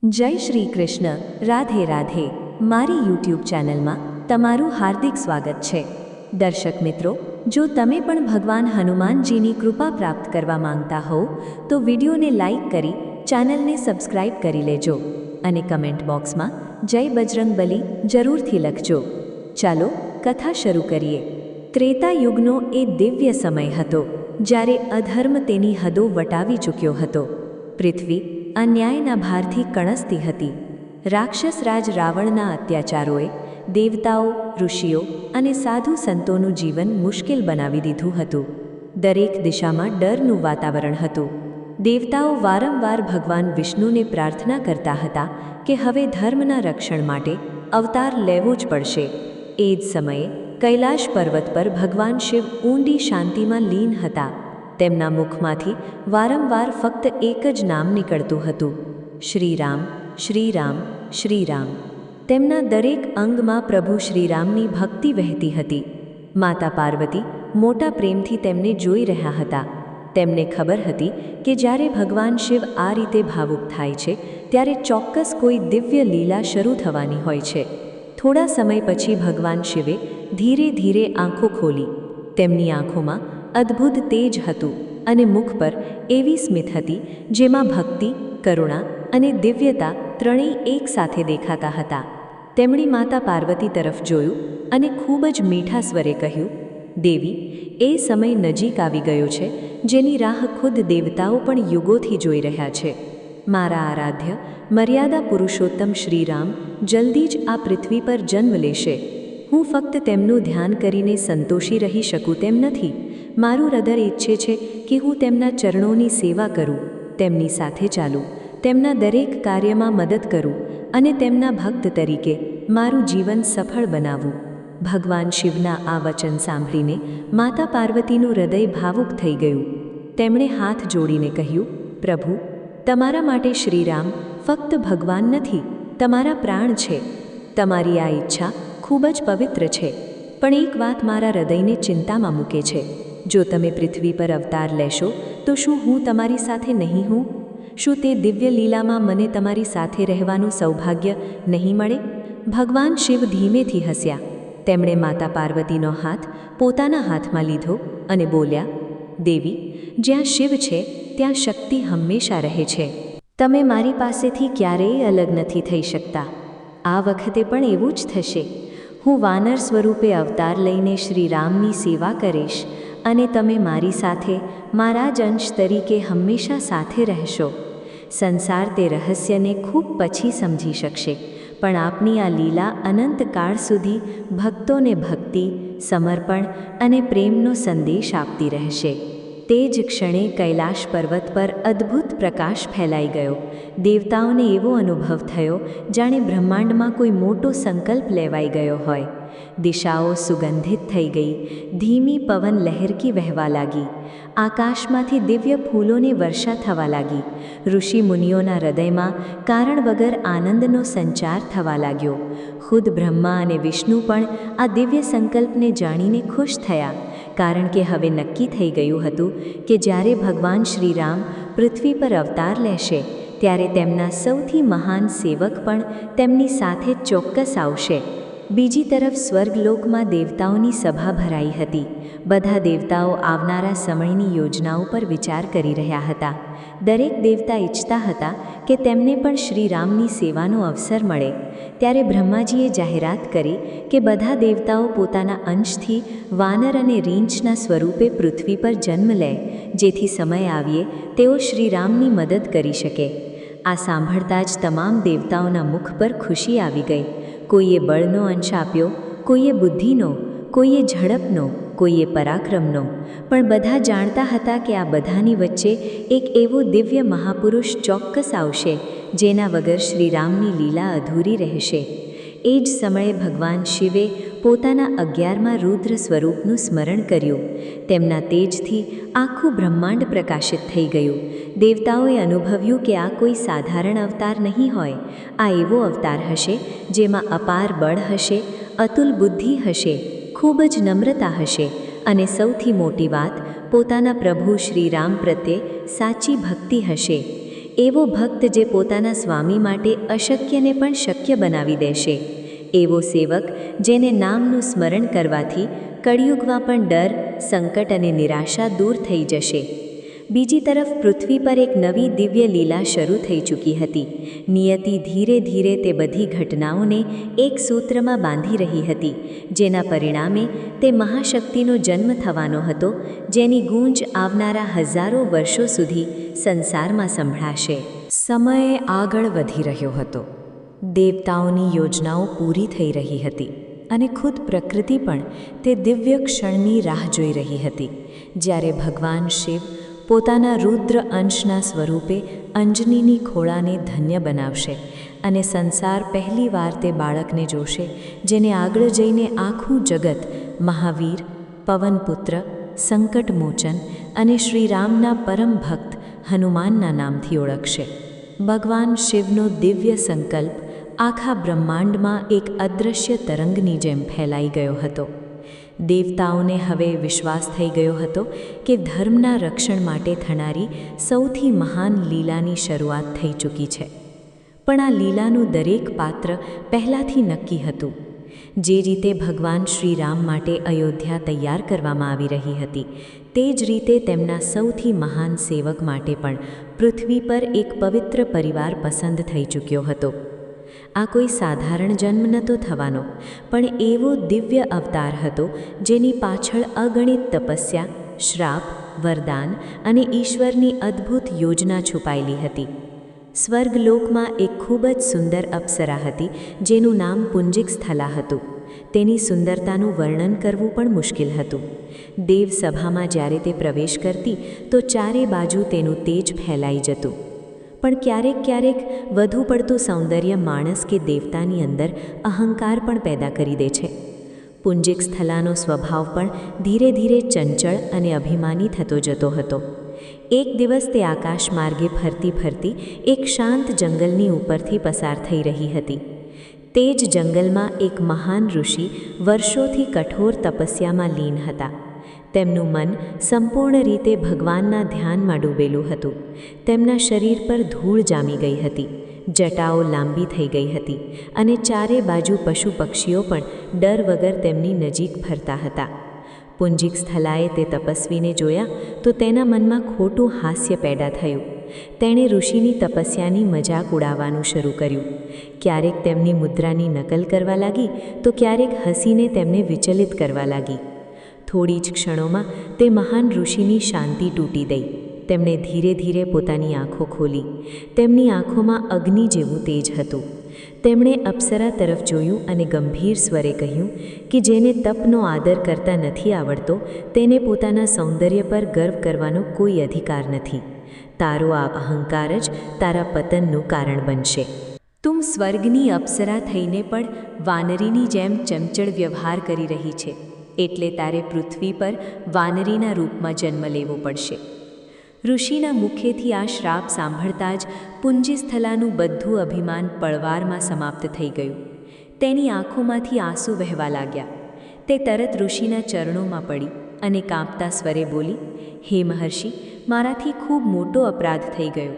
જય શ્રી કૃષ્ણ, રાધે રાધે. મારી યુટ્યુબ ચેનલમાં તમારું હાર્દિક સ્વાગત છે. દર્શક મિત્રો, જો તમે પણ ભગવાન હનુમાનજીની કૃપા પ્રાપ્ત કરવા માંગતા હો તો વિડીયોને લાઈક કરી ચેનલને સબસ્ક્રાઇબ કરી લેજો અને કમેન્ટ બોક્સમાં જય બજરંગબલી જરૂરથી લખજો. ચાલો કથા શરૂ કરીએ. ત્રેતા યુગનો એ દિવ્ય સમય હતો જ્યારે અધર્મ તેની હદો વટાવી ચૂક્યો હતો. પૃથ્વી અન્યાયના ભારથી કણસતી હતી. રાક્ષસ રાજ રાવણના અત્યાચારોએ દેવતાઓ, ઋષિઓ અને સાધુ સંતોનું જીવન મુશ્કેલ બનાવી દીધું હતું. દરેક દિશામાં ડરનું વાતાવરણ હતું. દેવતાઓ વારંવાર ભગવાન વિષ્ણુને પ્રાર્થના કરતા હતા કે હવે ધર્મના રક્ષણ માટે અવતાર લેવો જ પડશે. એ જ સમયે કૈલાશ પર્વત પર ભગવાન શિવ ઊંડી શાંતિમાં લીન હતા. તેમના મુખમાંથી વારંવાર ફક્ત એક જ નામ નીકળતું હતું: શ્રીરામ, શ્રીરામ, શ્રીરામ. તેમના દરેક અંગમાં પ્રભુ શ્રીરામની ભક્તિ વહેતી હતી. માતા પાર્વતી મોટા પ્રેમથી તેમને જોઈ રહ્યા હતા. તેમને ખબર હતી કે જ્યારે ભગવાન શિવ આ રીતે ભાવુક થાય છે ત્યારે ચોક્કસ કોઈ દિવ્ય લીલા શરૂ થવાની હોય છે. થોડા સમય પછી ભગવાન શિવે ધીરે ધીરે આંખો ખોલી. તેમની આંખોમાં અદ્ભુત તેજ હતું અને મુખ પર એવી સ્મિત હતી જેમાં ભક્તિ, કરુણા અને દિવ્યતા ત્રણેય એક સાથે દેખાતા હતા. તેમણે માતા પાર્વતી તરફ જોયું અને ખૂબ જ મીઠા સ્વરે કહ્યું: દેવી, એ સમય નજીક આવી ગયો છે જેની રાહ ખુદ દેવતાઓ પણ યુગોથી જોઈ રહ્યા છે. મારા આરાધ્ય મર્યાદા પુરુષોત્તમ શ્રીરામ જલ્દી જ આ પૃથ્વી પર જન્મ લેશે. હું ફક્ત તેમનું ધ્યાન કરીને સંતોષી રહી શકું તેમ નથી. મારું હૃદય ઈચ્છે છે કે હું તેમના ચરણોની સેવા કરું, તેમની સાથે ચાલું, તેમના દરેક કાર્યમાં મદદ કરું અને તેમના ભક્ત તરીકે મારું જીવન સફળ બનાવું. ભગવાન શિવના આ વચન સાંભળીને માતા પાર્વતીનું હૃદય ભાવુક થઈ ગયું. તેમણે હાથ જોડીને કહ્યું: પ્રભુ, તમારા માટે શ્રીરામ ફક્ત ભગવાન નથી, તમારા પ્રાણ છે. તમારી આ ઈચ્છા ખૂબ જ પવિત્ર છે, પણ એક વાત મારા હૃદયને ચિંતામાં મૂકે છે. જો તમે પૃથ્વી પર અવતાર લેશો તો શું હું તમારી સાથે નહીં હોઉં? શું તે દિવ્ય લીલામાં મને તમારી સાથે રહેવાનું સૌભાગ્ય નહીં મળે? ભગવાન શિવ ધીમેથી હસ્યા. તેમણે માતા પાર્વતીનો હાથ પોતાના હાથમાં લીધો અને બોલ્યા: દેવી, જ્યાં શિવ છે ત્યાં શક્તિ હંમેશા રહે છે. તમે મારી પાસેથી ક્યારેય અલગ નથી થઈ શકતા. આ વખતે પણ એવું જ થશે. હું વાનર સ્વરૂપે અવતાર લઈને શ્રીરામની સેવા કરીશ અને તમે મારી સાથે મારા જ અંશ તરીકે હંમેશા સાથે રહેશો. સંસાર તે રહસ્યને ખૂબ પછી સમજી શકશે, પણ આપની આ લીલા અનંતકાળ સુધી ભક્તોને ભક્તિ, સમર્પણ અને પ્રેમનો સંદેશ આપતી રહેશે. તે જ ક્ષણે કૈલાશ પર્વત પર અદ્ભુત પ્રકાશ ફેલાઈ ગયો. દેવતાઓને એવો અનુભવ થયો જાણે બ્રહ્માંડમાં કોઈ મોટો સંકલ્પ લેવાઈ ગયો હોય. દિશાઓ સુગંધિત થઈ ગઈ. ધીમી પવન લહેરકી વહેવા લાગી. આકાશમાંથી દિવ્ય ફૂલોની વર્ષા થવા લાગી. ઋષિ મુનિઓના હૃદયમાં કારણ વગર આનંદનો સંચાર થવા લાગ્યો. ખુદ બ્રહ્મા અને વિષ્ણુ પણ આ દિવ્ય સંકલ્પને જાણીને ખુશ થયા, કારણ કે હવે નક્કી થઈ ગયું હતું કે જ્યારે ભગવાન શ્રીરામ પૃથ્વી પર અવતાર લેશે ત્યારે તેમના સૌથી મહાન સેવક પણ તેમની સાથે ચોક્કસ આવશે. બીજી તરફ સ્વર્ગલોકમાં દેવતાઓની સભા ભરાઈ હતી. બધા દેવતાઓ આવનારા સમયની યોજનાઓ પર વિચાર કરી રહ્યા હતા. દરેક દેવતા ઈચ્છતા હતા કે તેમને પણ શ્રીરામની સેવાનો અવસર મળે. ત્યારે બ્રહ્માજીએ જાહેરાત કરી કે બધા દેવતાઓ પોતાના અંશથી વાનર અને રીંછના સ્વરૂપે પૃથ્વી પર જન્મ લે, જેથી સમય આવીએ તેઓ શ્રીરામની મદદ કરી શકે. આ સાંભળતા જ તમામ દેવતાઓના મુખ પર ખુશી આવી ગઈ. કોઈએ બળનો અંશ આપ્યો, કોઈએ બુદ્ધિનો, કોઈએ ઝડપનો, કોઈએ પરાક્રમનો, પણ બધા જાણતા હતા કે આ બધાની વચ્ચે એક એવો દિવ્ય મહાપુરુષ ચોક્કસ આવશે જેના વગર શ્રીરામની લીલા અધૂરી રહેશે. એ જ સમયે ભગવાન શિવે પોતાના 11મા રુદ્ર સ્વરૂપનું સ્મરણ કર્યું. તેમના તેજથી આખું બ્રહ્માંડ પ્રકાશિત થઈ ગયું. દેવતાઓએ અનુભવ્યું કે આ કોઈ સાધારણ અવતાર નહીં હોય. આ એવો અવતાર હશે જેમાં અપાર બળ હશે, અતુલ બુદ્ધિ હશે, ખૂબ જ નમ્રતા હશે અને સૌથી મોટી વાત, પોતાના પ્રભુ શ્રીરામ પ્રત્યે સાચી ભક્તિ હશે. એવો ભક્ત જે પોતાના સ્વામી માટે અશક્યને પણ શક્ય બનાવી દેશે, એવો સેવક જેને નામનું સ્મરણ કરવાથી કળિયુગમાં પણ ડર, સંકટ અને નિરાશા દૂર થઈ જશે. બીજી તરફ પૃથ્વી પર એક નવી દિવ્ય લીલા શરૂ થઈ ચૂકી હતી. નિયતિ ધીરે ધીરે તે બધી ઘટનાઓને એક સૂત્રમાં બાંધી રહી હતી, જેના પરિણામે તે મહાશક્તિનો જન્મ થવાનો હતો, જેની ગૂંજ આવનારા હજારો વર્ષો સુધી સંસારમાં સંભળાશે. સમય આગળ વધી રહ્યો હતો. દેવતાઓની યોજનાઓ પૂરી થઈ રહી હતી અને ખુદ પ્રકૃતિ પણ તે દિવ્ય ક્ષણની રાહ જોઈ રહી હતી, જ્યારે ભગવાન શિવ પોતાના રુદ્ર અંશના સ્વરૂપે અંજનીની ખોળાને ધન્ય બનાવશે અને સંસાર પહેલીવાર તે બાળકને જોશે, જેને આગળ જઈને આખું જગત મહાવીર, પવનપુત્ર, સંકટમોચન અને શ્રીરામના પરમ ભક્ત હનુમાનના નામથી ઓળખશે. ભગવાન શિવનો દિવ્ય સંકલ્પ આખા બ્રહ્માંડમાં એક અદૃશ્ય તરંગની જેમ ફેલાઈ ગયો હતો. દેવતાઓને હવે વિશ્વાસ થઈ ગયો હતો કે ધર્મના રક્ષણ માટે થનારી સૌથી મહાન લીલાની શરૂઆત થઈ ચૂકી છે. પણ આ લીલાનું દરેક પાત્ર પહેલાંથી નક્કી હતું. જે રીતે ભગવાન શ્રીરામ માટે અયોધ્યા તૈયાર કરવામાં આવી રહી હતી, તે જ રીતે તેમના સૌથી મહાન સેવક માટે પણ પૃથ્વી પર એક પવિત્ર પરિવાર પસંદ થઈ ચૂક્યો હતો. આ કોઈ સાધારણ જન્મ નહોતો થવાનો, પણ એવો દિવ્ય અવતાર હતો જેની પાછળ અગણિત તપસ્યા, શ્રાપ, વરદાન અને ઈશ્વરની અદ્ભુત યોજના છુપાયેલી હતી. સ્વર્ગલોકમાં એક ખૂબ જ સુંદર અપ્સરા હતી, જેનું નામ પુંજીક સ્થલા હતું. તેની સુંદરતાનું વર્ણન કરવું પણ મુશ્કેલ હતું. દેવસભામાં જ્યારે તે પ્રવેશ કરતી તો ચારે બાજુ તેનું તેજ ફેલાઈ જતું. પણ ક્યારેક ક્યારેક વધુ પડતું સૌંદર્ય માણસ કે દેવતાની અંદર અહંકાર પણ પેદા કરી દે છે. પુંજીક સ્થલાનો સ્વભાવ પણ ધીરે ધીરે ચંચળ અને અભિમાની થતો જતો હતો. એક દિવસ તે આકાશ માર્ગે ફરતી ફરતી એક શાંત જંગલની ઉપરથી પસાર થઈ રહી હતી. તે જ જંગલમાં એક મહાન ઋષિ વર્ષોથી કઠોર તપસ્યામાં લીન હતા. તેમનું મન સંપૂર્ણ રીતે ભગવાનના ધ્યાનમાં ડૂબેલું હતું. તેમના શરીર પર ધૂળ જામી ગઈ હતી, જટાઓ લાંબી થઈ ગઈ હતી અને ચારે બાજુ પશુ પક્ષીઓ પણ ડર વગર તેમની નજીક ફરતા હતા. પુંજીક સ્થલાએ તે તપસ્વીને જોયા તો તેના મનમાં ખોટું હાસ્ય પેદા થયું. તેણે ઋષિની તપસ્યાની મજાક ઉડાવવાનું શરૂ કર્યું. ક્યારેક તેમની મુદ્રાની નકલ કરવા લાગી તો ક્યારેક હસીને તેમને વિચલિત કરવા લાગી. થોડી જ ક્ષણોમાં તે મહાન ઋષિની શાંતિ તૂટી ગઈ. તેમણે ધીરે ધીરે પોતાની આંખો ખોલી. તેમની આંખોમાં અગ્નિ જેવું તેજ હતું. તેમણે અપ્સરા તરફ જોયું અને ગંભીર સ્વરે કહ્યું કે જેને તપનો આદર કરતા નથી આવડતો, તેને પોતાના સૌંદર્ય પર ગર્વ કરવાનો કોઈ અધિકાર નથી. તારો આ અહંકાર જ તારા પતનનું કારણ બનશે. તું સ્વર્ગની અપ્સરા થઈને પણ વાનરીની જેમ ચંચળ વ્યવહાર કરી રહી છે, એટલે તારે પૃથ્વી પર વાનરીના રૂપમાં જન્મ લેવો પડશે. ઋષિના મુખેથી આ શ્રાપ સાંભળતા જ પુંજીસ્થલાનું બધું અભિમાન પળવારમાં સમાપ્ત થઈ ગયું. તેની આંખોમાંથી આંસુ વહેવા લાગ્યા. તે તરત ઋષિના ચરણોમાં પડી અને કાંપતા સ્વરે બોલી, હે મહર્ષિ, મારાથી ખૂબ મોટો અપરાધ થઈ ગયો.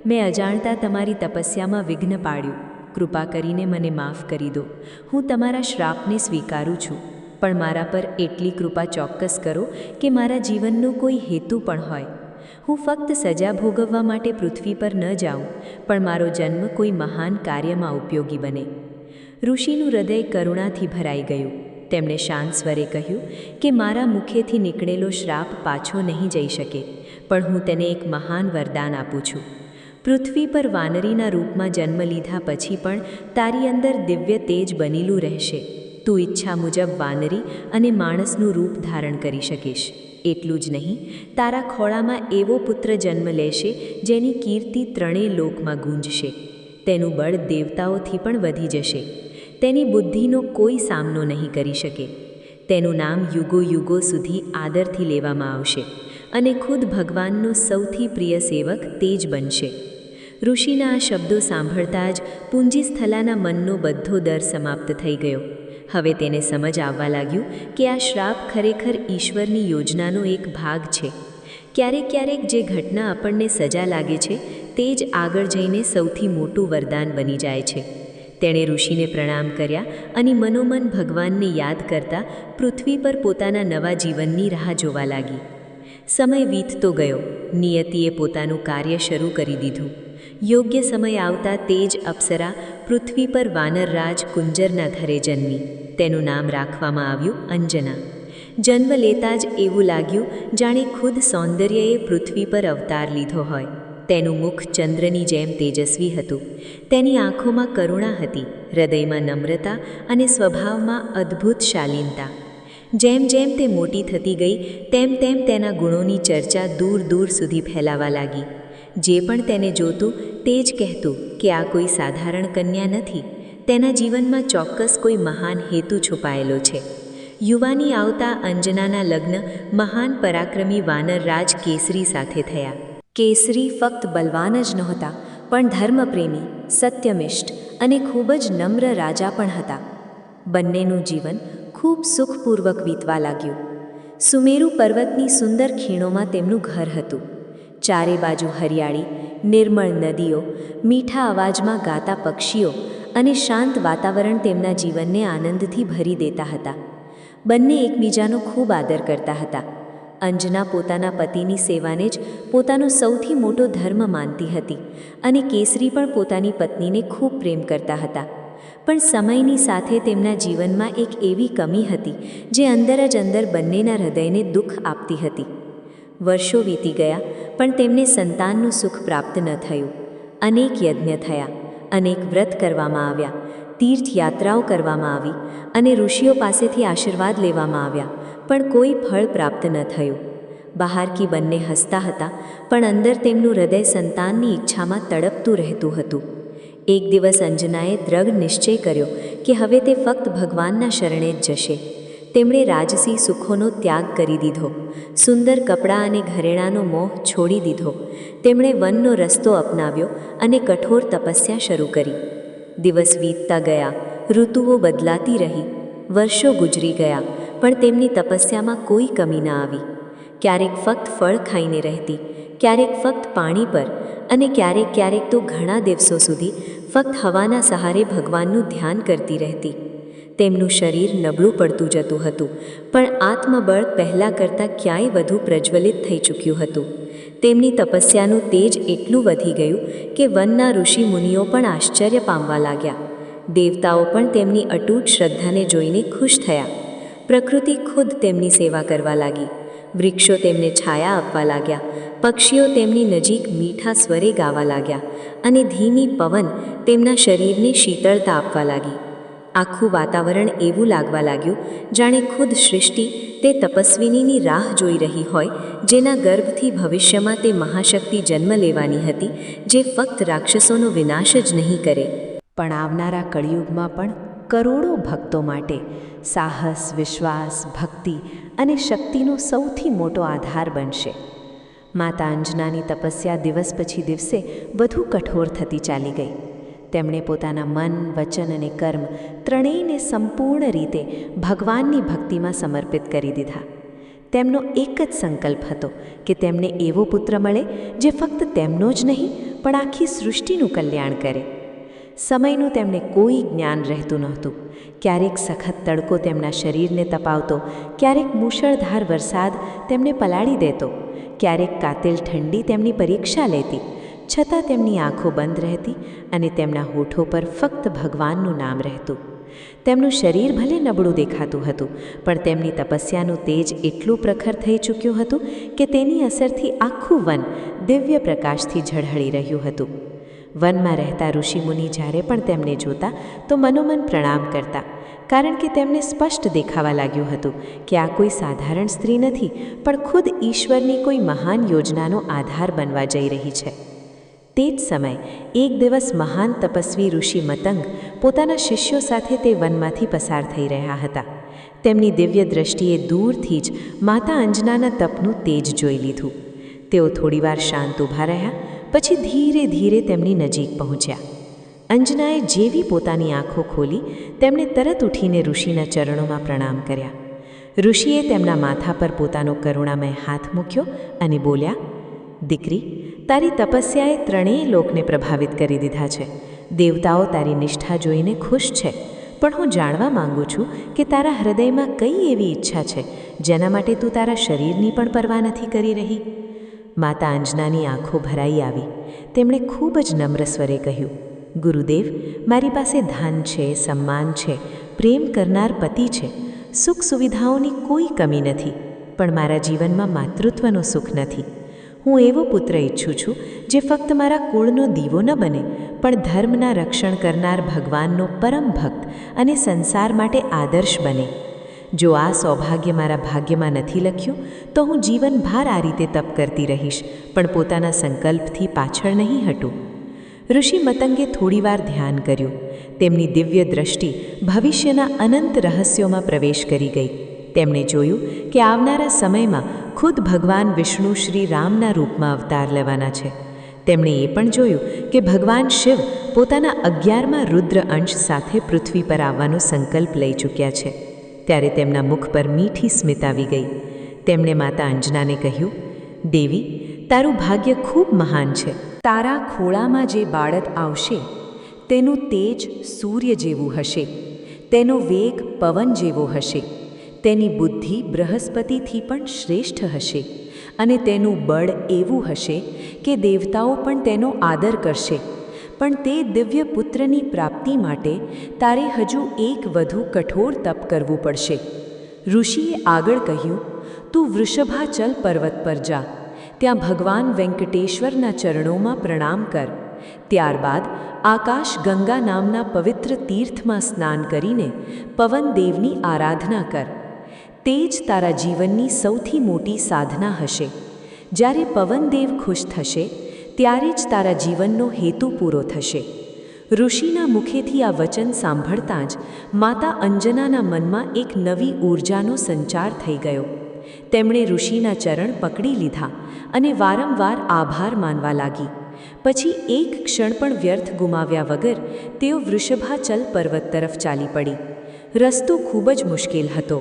મેં અજાણતા તમારી તપસ્યામાં વિઘ્ન પાડ્યું. કૃપા કરીને મને માફ કરી દો. હું તમારા શ્રાપને સ્વીકારું છું, પણ મારા પર એટલી કૃપા ચોક્કસ કરો કે મારા જીવનનો કોઈ હેતુ પણ હોય. હું ફક્ત સજા ભોગવવા માટે પૃથ્વી પર ન જાઉં, પણ મારો જન્મ કોઈ મહાન કાર્યમાં ઉપયોગી બને. ઋષિનું હૃદય કરુણાથી ભરાઈ ગયું. તેમણે શાંત સ્વરે કહ્યું કે મારા મુખેથી નીકળેલો શ્રાપ પાછો નહીં જઈ શકે, પણ હું તેને એક મહાન વરદાન આપું છું. પૃથ્વી પર વાનરીના રૂપમાં જન્મ લીધા પછી પણ તારી અંદર દિવ્ય તેજ બનેલું રહેશે. તું ઈચ્છા મુજબ વાનરી અને માણસનું રૂપ ધારણ કરી શકીશ. એટલું જ નહીં, તારા ખોળામાં એવો પુત્ર જન્મ લેશે જેની કીર્તિ ત્રણેય લોકમાં ગુંજશે. તેનું બળ દેવતાઓથી પણ વધી જશે. તેની બુદ્ધિનો કોઈ સામનો નહીં કરી શકે. તેનું નામ યુગો યુગો સુધી આદરથી લેવામાં આવશે અને ખુદ ભગવાનનો સૌથી પ્રિય સેવક તે જ બનશે. ઋષિના આ શબ્દો સાંભળતા જ પુંજીસ્થલાના મનનો બધો ડર સમાપ્ત થઈ ગયો. હવે તેને સમજ આવવા લાગ્યું કે આ શ્રાપ ખરેખર ઈશ્વરની યોજનાનો એક ભાગ છે. ક્યારેક ક્યારેક જે ઘટના આપણને સજા લાગે છે તે જ આગળ જઈને સૌથી મોટું વરદાન બની જાય છે. તેણે ઋષિને પ્રણામ કર્યા અને મનોમન ભગવાનને યાદ કરતા પૃથ્વી પર પોતાના નવા જીવનની રાહ જોવા લાગી. સમય વીતતો ગયો. નિયતિએ પોતાનું કાર્ય શરૂ કરી દીધું. યોગ્ય સમય આવતા તે જ અપ્સરા પૃથ્વી પર વાનરરાજ કુંજરના ઘરે જન્મી. તેનું નામ રાખવામાં આવ્યું અંજના. જન્મ લેતા જ એવું લાગ્યું જાણે ખુદ સૌંદર્યએ પૃથ્વી પર અવતાર લીધો હોય. તેનું મુખ ચંદ્રની જેમ તેજસ્વી હતું. તેની આંખોમાં કરુણા હતી, હૃદયમાં નમ્રતા અને સ્વભાવમાં અદ્ભુત શાલીનતા. જેમ જેમ તે મોટી થતી ગઈ તેમ તેમ તેના ગુણોની ચર્ચા દૂર દૂર સુધી ફેલાવા લાગી. જે પણ તેને જોતું તે જ કહેતું કે આ કોઈ સાધારણ કન્યા નથી. તેના જીવનમાં ચોક્કસ કોઈ મહાન હેતુ છુપાયેલો છે. યુવાની આવતા અંજનાના લગ્ન મહાન પરાક્રમી વાનરરાજ કેસરી સાથે થયા. કેસરી ફક્ત બલવાન જ નહોતા, પણ ધર્મપ્રેમી, સત્યનિષ્ઠ અને ખૂબ જ નમ્ર રાજા પણ હતા. બંનેનું જીવન ખૂબ સુખપૂર્વક વીતવા લાગ્યું. સુમેરુ પર્વતની સુંદર ખીણોમાં તેમનું ઘર હતું. ચારે બાજુ હરિયાળી, નિર્મળ નદીઓ, મીઠા અવાજમાં ગાતા પક્ષીઓ અને શાંત વાતાવરણ તેમના જીવનને આનંદથી ભરી દેતા હતા. બંને એકબીજાનો ખૂબ આદર કરતા હતા. અંજના પોતાના પતિની સેવાને જ પોતાનો સૌથી મોટો ધર્મ માનતી હતી અને કેસરી પણ પોતાની પત્નીને ખૂબ પ્રેમ કરતા હતા. પણ સમયની સાથે તેમના જીવનમાં એક એવી કમી હતી જે અંદર જ અંદર બંનેના હૃદયને દુઃખ આપતી હતી. વર્ષો વીતી ગયા પણ તેમને સંતાનનું સુખ પ્રાપ્ત ન થયું. અનેક યજ્ઞ થયા, અનેક વ્રત કરવામાં આવ્યા, તીર્થયાત્રાઓ કરવામાં આવી અને ઋષિઓ પાસેથી આશીર્વાદ લેવામાં આવ્યા, પણ કોઈ ફળ પ્રાપ્ત ન થયું. બહારથી બંને હસતા હતા, પણ અંદર તેમનું હૃદય સંતાનની ઈચ્છામાં તડપતું રહેતું હતું. એક દિવસ અંજનાએ દ્રઢ નિશ્ચય કર્યો કે હવે તે ફક્ત ભગવાનના શરણે જ જશે. તેમણે રાજસી સુખોનો ત્યાગ કરી દીધો, સુંદર કપડાં અને ઘરેણાંનો મોહ છોડી દીધો. તેમણે વનનો રસ્તો અપનાવ્યો અને કઠોર તપસ્યા શરૂ કરી. દિવસ વીતતા ગયા, ઋતુઓ બદલાતી રહી, વર્ષો ગુજરી ગયા, પણ તેમની તપસ્યામાં કોઈ કમી ન આવી. ક્યારેક ફક્ત ફળ ખાઈને રહેતી, ક્યારેક ફક્ત પાણી પર અને ક્યારેક તો ઘણા દિવસો સુધી ફક્ત હવાના સહારે ભગવાનનું ધ્યાન કરતી રહેતી. તેમનું શરીર નબળું પડતું જતું હતું, પણ આત્મબળ પહેલાં કરતાં ક્યાંય વધુ પ્રજ્વલિત થઈ ચૂક્યું હતું. તેમની તપસ્યાનું તેજ એટલું વધી ગયું કે વનના ઋષિ મુનિઓ પણ આશ્ચર્ય પામવા લાગ્યા. દેવતાઓ પણ તેમની અતૂટ શ્રદ્ધાને જોઈને ખુશ થયા. પ્રકૃતિ ખુદ તેમની સેવા કરવા લાગી. વૃક્ષો તેમને છાયા આપવા લાગ્યા, પક્ષીઓ તેમની નજીક મીઠા સ્વરે ગાવા લાગ્યા અને ધીમી પવન તેમના શરીરને શીતળતા આપવા લાગી. આખું વાતાવરણ એવું લાગવા લાગ્યું જાણે ખુદ સૃષ્ટિ તે તપસ્વિનીની રાહ જોઈ રહી હોય, જેના ગર્ભથી ભવિષ્યમાં તે મહાશક્તિ જન્મ લેવાની હતી, જે ફક્ત રાક્ષસોનો વિનાશ જ નહીં કરે, પણ આવનારા કળિયુગમાં પણ કરોડો ભક્તો માટે સાહસ, વિશ્વાસ, ભક્તિ અને શક્તિનો સૌથી મોટો આધાર બનશે. માતા અંજનાની તપસ્યા દિવસ પછી દિવસે વધુ કઠોર થતી ચાલી ગઈ. તેમણે પોતાના મન, વચન અને કર્મ ત્રણેયને સંપૂર્ણ રીતે ભગવાનની ભક્તિમાં સમર્પિત કરી દીધા. તેમનો એક જ સંકલ્પ હતો કે તેમને એવો પુત્ર મળે જે ફક્ત તેમનો જ નહીં પણ આખી સૃષ્ટિનું કલ્યાણ કરે. સમયનું તેમને કોઈ જ્ઞાન રહેતું નહોતું. ક્યારેક સખત તડકો તેમના શરીરને તપાવતો, ક્યારેક મુશળધાર વરસાદ તેમને પલાળી દેતો, ક્યારેક કાતિલ ઠંડી તેમની પરીક્ષા લેતી. છતાં તેમની આંખો બંધ રહેતી અને તેમના હોઠો પર ફક્ત ભગવાનનું નામ રહેતું. તેમનું શરીર ભલે નબળું દેખાતું હતું, પણ તેમની તપસ્યાનું તેજ એટલું પ્રખર થઈ ચૂક્યું હતું કે તેની અસરથી આખું વન દિવ્ય પ્રકાશથી ઝળહળી રહ્યું હતું. વનમાં રહેતા ઋષિમુનિ જ્યારે પણ તેમને જોતા તો મનોમન પ્રણામ કરતા, કારણ કે તેમને સ્પષ્ટ દેખાવા લાગ્યું હતું કે આ કોઈ સાધારણ સ્ત્રી નથી, પણ ખુદ ઈશ્વરની કોઈ મહાન યોજનાનો આધાર બનવા જઈ રહી છે. તે જ સમય એક દિવસ મહાન તપસ્વી ઋષિ મતંગ પોતાના શિષ્યો સાથે તે વનમાંથી પસાર થઈ રહ્યા હતા. તેમની દિવ્ય દ્રષ્ટિએ દૂરથી જ માતા અંજનાના તપનું તેજ જોઈ લીધું. તેઓ થોડીવાર શાંત ઊભા રહ્યા, પછી ધીરે ધીરે તેમની નજીક પહોંચ્યા. અંજનાએ જેવી પોતાની આંખો ખોલી તેમણે તરત ઉઠીને ઋષિના ચરણોમાં પ્રણામ કર્યા. ઋષિએ તેમના માથા પર પોતાનો કરુણામય હાથ મૂક્યો અને બોલ્યા, દીકરી, તારી તપસ્યાએ ત્રણેય લોકને પ્રભાવિત કરી દીધા છે. દેવતાઓ તારી નિષ્ઠા જોઈને ખુશ છે, પણ હું જાણવા માંગુ છું કે તારા હૃદયમાં કઈ એવી ઈચ્છા છે જેના માટે તું તારા શરીરની પણ પરવા નથી કરી રહી. માતા અંજનાની આંખો ભરાઈ આવી. તેમણે ખૂબ જ નમ્ર સ્વરે કહ્યું, ગુરુદેવ, મારી પાસે ધન છે, સન્માન છે, પ્રેમ કરનાર પતિ છે, સુખ સુવિધાઓની કોઈ કમી નથી, પણ મારા જીવનમાં માતૃત્વનો સુખ નથી. હું એવો પુત્ર ઈચ્છું છું જે ફક્ત મારા કુળનો દીવો ન બને, પણ ધર્મના રક્ષણ કરનાર ભગવાનનો પરમ ભક્ત અને સંસાર માટે આદર્શ બને. જો આ સૌભાગ્ય મારા ભાગ્યમાં નથી લખ્યું તો હું જીવનભર આ રીતે તપ કરતી રહીશ, પણ પોતાના સંકલ્પથી પાછળ નહીં હટું. ઋષિ મતંગે થોડીવાર ધ્યાન કર્યું. તેમની દિવ્ય દ્રષ્ટિ ભવિષ્યના અનંત રહસ્યોમાં પ્રવેશ કરી ગઈ. તેમણે જોયું કે આવનારા સમયમાં ખુદ ભગવાન વિષ્ણુ શ્રી રામના રૂપમાં અવતાર લેવાના છે. તેમણે એ પણ જોયું કે ભગવાન શિવ પોતાના 11મા રુદ્ર અંશ સાથે પૃથ્વી પર આવવાનો સંકલ્પ લઈ ચૂક્યા છે. ત્યારે તેમના મુખ પર મીઠી સ્મિત આવી ગઈ. તેમણે માતા અંજનાને કહ્યું, દેવી, તારું ભાગ્ય ખૂબ મહાન છે. તારા ખોળામાં જે બાળક આવશે તેનું તેજ સૂર્ય જેવું હશે, તેનો વેગ પવન જેવો હશે, તેની બુદ્ધિ બૃહસ્પતિથી પણ શ્રેષ્ઠ હશે, અને તેનું બળ એવું હશે કે દેવતાઓ પણ તેનો આદર કરશે. પણ તે દિવ્ય પુત્રની પ્રાપ્તિ માટે તારે હજુ એક વધુ કઠોર તપ કરવું પડશે. ઋષિએ આગળ કહ્યું, તું વૃષભાચલ પર્વત પર જા. ત્યાં ભગવાન વેંકટેશ્વરના ચરણોમાં પ્રણામ કર. ત્યારબાદ આકાશ ગંગા નામના પવિત્ર તીર્થમાં સ્નાન કરીને પવનદેવની આરાધના કર. તે જ તારા જીવનની સૌથી મોટી સાધના હશે. જ્યારે પવનદેવ ખુશ થશે ત્યારે જ તારા જીવનનો હેતુ પૂરો થશે. ઋષિના મુખેથી આ વચન સાંભળતાં જ માતા અંજનાના મનમાં એક નવી ઊર્જાનો સંચાર થઈ ગયો. તેમણે ઋષિના ચરણ પકડી લીધા અને વારંવાર આભાર માનવા લાગી. પછી એક ક્ષણ પણ વ્યર્થ ગુમાવ્યા વગર તેઓ વૃષભાચલ પર્વત તરફ ચાલી પડી. રસ્તો ખૂબ જ મુશ્કેલ હતો.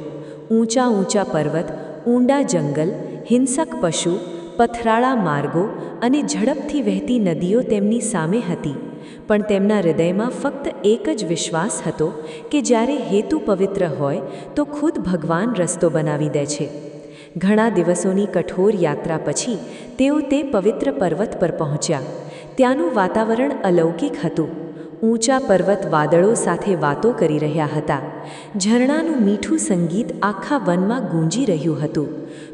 ઊંચા ઊંચા પર્વત, ઊંડા જંગલ, હિંસક પશુ, પથરાળા માર્ગો અને ઝડપથી વહેતી નદીઓ તેમની સામે હતી. પણ તેમના હૃદયમાં ફક્ત એક જ વિશ્વાસ હતો કે જ્યારે હેતુ પવિત્ર હોય તો ખુદ ભગવાન રસ્તો બનાવી દે છે. ઘણા દિવસોની કઠોર યાત્રા પછી તેઓ તે પવિત્ર પર્વત પર પહોંચ્યા. ત્યાંનું વાતાવરણ અલૌકિક હતું. ઊંચા પર્વત વાદળો સાથે વાતો કરી રહ્યા હતા. ઝરણાનું મીઠું સંગીત આખા વનમાં ગૂંજી રહ્યું હતું.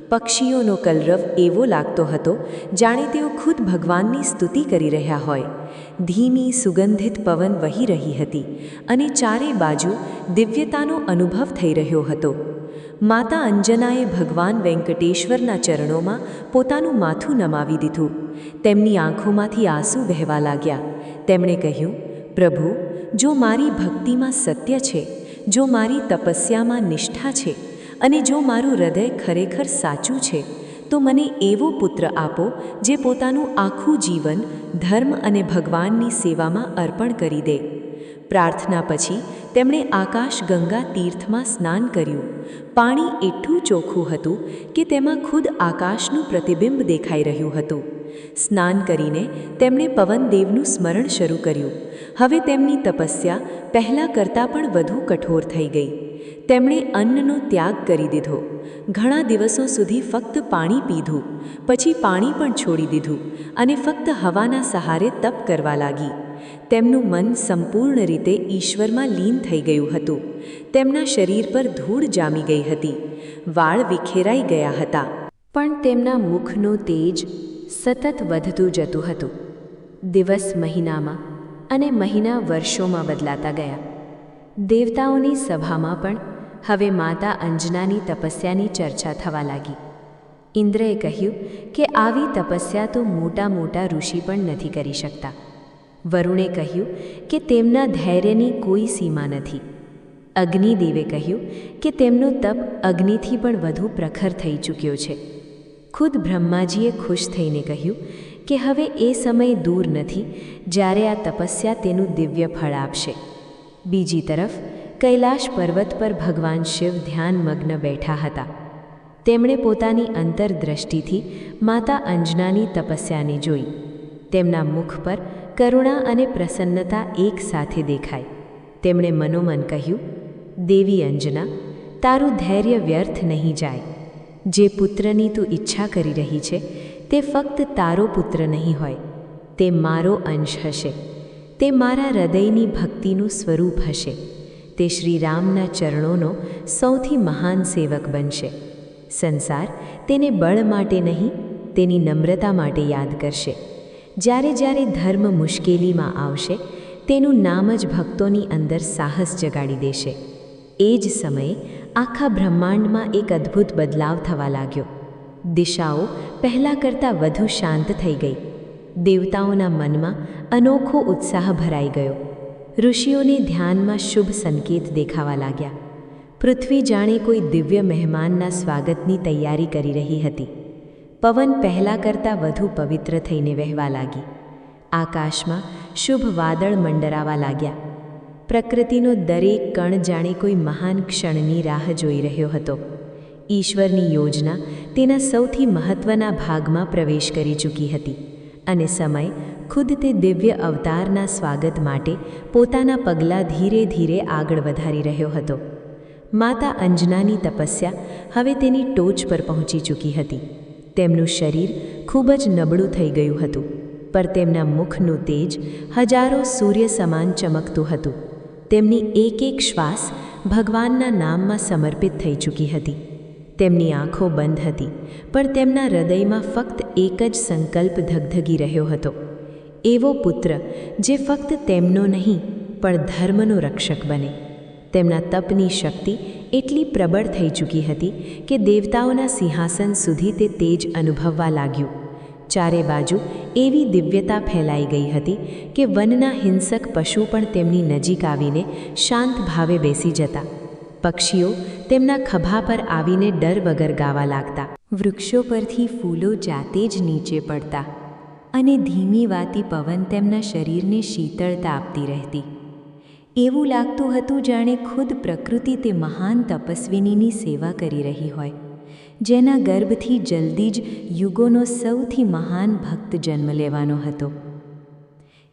પક્ષીઓનો કલરવ એવો લાગતો હતો જાણે તેઓ ખુદ ભગવાનની સ્તુતિ કરી રહ્યા હોય. ધીમી સુગંધિત પવન વહી રહી હતી અને ચારે બાજુ દિવ્યતાનો અનુભવ થઈ રહ્યો હતો. માતા અંજનાએ ભગવાન વેંકટેશ્વરના ચરણોમાં પોતાનું માથું નમાવી દીધું. તેમની આંખોમાંથી આંસુ વહેવા લાગ્યા. તેમણે કહ્યું, પ્રભુ, જો મારી ભક્તિમાં સત્ય છે, જો મારી તપસ્યામાં નિષ્ઠા છે અને જો મારું હૃદય ખરેખર સાચું છે તો મને એવો પુત્ર આપો જે પોતાનું આખું જીવન ધર્મ અને ભગવાનની સેવામાં અર્પણ કરી દે. પ્રાર્થના પછી તેમણે આકાશ ગંગા તીર્થમાં સ્નાન કર્યું. પાણી એટલું ચોખ્ખું હતું કે તેમાં ખુદ આકાશનું પ્રતિબિંબ દેખાઈ રહ્યું હતું. સ્નાન કરીને તેમણે પવનદેવનું સ્મરણ શરૂ કર્યું. હવે તેમની તપસ્યા પહેલાં કરતાં પણ વધુ કઠોર થઈ ગઈ. તેમણે અન્નનો ત્યાગ કરી દીધો. ઘણા દિવસો સુધી ફક્ત પાણી પીધું, પછી પાણી પણ છોડી દીધું અને ફક્ત હવાના સહારે તપ કરવા લાગી. તેમનું મન સંપૂર્ણ રીતે ઈશ્વરમાં લીન થઈ ગયું હતું. તેમના શરીર પર ધૂળ જામી ગઈ હતી. વાળ વિખેરાઈ ગયા હતા, પણ તેમના મુખનું તેજ સતત વધતું જતું હતું. દિવસ મહિનામાં અને મહિના વર્ષોમાં બદલાતા ગયા. દેવતાઓની સભામાં પણ હવે માતા અંજનાની તપસ્યાની ચર્ચા થવા લાગી. ઇન્દ્રએ કહ્યું કે આવી તપસ્યા તો મોટા મોટા ઋષિ પણ નથી કરી શકતા. વરુણે કહ્યું કે તેમના ધૈર્યની કોઈ સીમા નથી. અગ્નિદેવે કહ્યું કે તેમનો તપ અગ્નિથી પણ વધુ પ્રખર થઈ ચૂક્યો છે. ખુદ બ્રહ્માજીએ ખુશ થઈને કહ્યું કે હવે એ સમય દૂર નથી જ્યારે આ તપસ્યા તેનું દિવ્ય ફળ આપશે. બીજી તરફ કૈલાશ પર્વત પર ભગવાન શિવ ધ્યાનમગ્ન બેઠા હતા. તેમણે પોતાની અંતરદ્રષ્ટિથી માતા અંજનાની તપસ્યાને જોઈ. તેમના મુખ પર કરુણા અને પ્રસન્નતા એક સાથે દેખાઈ. તેમણે મનોમન કહ્યું, દેવી અંજના, તારું ધૈર્ય વ્યર્થ નહીં જાય. જે પુત્રની તું ઈચ્છા કરી રહી છે તે ફક્ત તારો પુત્ર નહીં હોય, તે મારો અંશ હશે. તે મારા હૃદયની ભક્તિનું સ્વરૂપ હશે. તે શ્રીરામના ચરણોનો સૌથી મહાન સેવક બનશે. સંસાર તેને બળ માટે નહીં, તેની નમ્રતા માટે યાદ કરશે. જ્યારે જ્યારે ધર્મ મુશ્કેલીમાં આવશે, તેનું નામ જ ભક્તોની અંદર સાહસ જગાડી દેશે. એ જ સમયે આખા બ્રહ્માંડમાં એક અદ્ભુત બદલાવ થવા લાગ્યો. દિશાઓ પહેલાં કરતાં વધુ શાંત થઈ ગઈ. દેવતાઓના મનમાં અનોખો ઉત્સાહ ભરાઈ ગયો. ઋષિઓને ધ્યાનમાં શુભ સંકેત દેખાવા લાગ્યા. પૃથ્વી જાણે કોઈ દિવ્ય મહેમાનના સ્વાગતની તૈયારી કરી રહી હતી. પવન પહેલાં કરતાં વધુ પવિત્ર થઈને વહેવા લાગી. આકાશમાં શુભ વાદળ મંડરાવા લાગ્યા. પ્રકૃતિનો દરેક કણ જાણે કોઈ મહાન ક્ષણની રાહ જોઈ રહ્યો હતો. ઈશ્વરની યોજના તેના સૌથી મહત્ત્વના ભાગમાં પ્રવેશ કરી ચૂકી હતી અને સમય ખુદ તે દિવ્ય અવતારના સ્વાગત માટે પોતાના પગલાં ધીરે ધીરે આગળ વધારી રહ્યો હતો. માતા અંજનાની તપસ્યા હવે તેની ટોચ પર પહોંચી ચૂકી હતી. તેમનું શરીર ખૂબ જ નબળું થઈ ગયું હતું, પર તેમના મુખનું તેજ હજારો સૂર્ય સમાન ચમકતું હતું. તેમની એક એક શ્વાસ ભગવાનના નામમાં સમર્પિત થઈ ચૂકી હતી. તેમની આંખો બંધ હતી, પણ તેમના હૃદયમાં ફક્ત એક જ સંકલ્પ ધગધગી રહ્યો હતો, એવો પુત્ર જે ફક્ત તેમનો નહીં પણ ધર્મનો રક્ષક બને. તેમના તપની શક્તિ એટલી પ્રબળ થઈ ચૂકી હતી કે દેવતાઓના સિંહાસન સુધી તે તેજ અનુભવવા લાગ્યું. ચારે બાજુ એવી દિવ્યતા ફેલાઈ ગઈ હતી કે વનના હિંસક પશુ પણ તેમની નજીક આવીને શાંત ભાવે બેસી જતા. પક્ષીઓ તેમના ખભા પર આવીને ડર વગર ગાવા લાગતા. વૃક્ષો પરથી ફૂલો જાતે જ નીચે પડતા અને ધીમી વાતી પવન તેમના શરીરને શીતળતા આપતી રહેતી. એવું લાગતું હતું જાણે ખુદ પ્રકૃતિ તે મહાન તપસ્વિનીની સેવા કરી રહી હોય, જેના ગર્ભથી જલ્દી જ યુગોનો સૌથી મહાન ભક્ત જન્મ લેવાનો હતો.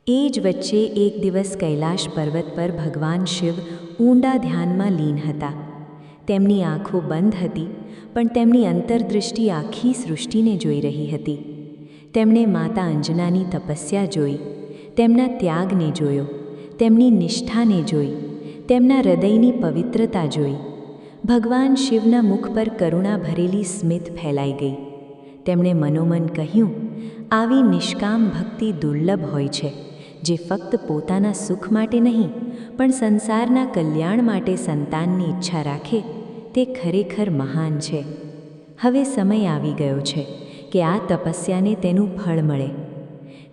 એ જ વચ્ચે એક દિવસ કૈલાશ પર્વત પર ભગવાન શિવ ઊંડા ધ્યાનમાં લીન હતા. તેમની આંખો બંધ હતી, પણ તેમની અંતરદૃષ્ટિ આખી સૃષ્ટિને જોઈ રહી હતી. તેમણે માતા અંજનાની તપસ્યા જોઈ, તેમના ત્યાગને જોયો, તેમની નિષ્ઠાને જોઈ, તેમના હૃદયની પવિત્રતા જોઈ. ભગવાન શિવના મુખ પર કરુણા ભરેલી સ્મિત ફેલાઈ ગઈ. તેમણે મનોમન કહ્યું, આવી નિષ્કામ ભક્તિ દુર્લભ હોય છે, જે ફક્ત પોતાના સુખ માટે નહીં પણ સંસારના કલ્યાણ માટે સંતાનની ઈચ્છા રાખે, તે ખરેખર મહાન છે. હવે સમય આવી ગયો છે કે આ તપસ્યાને તેનું ફળ મળે.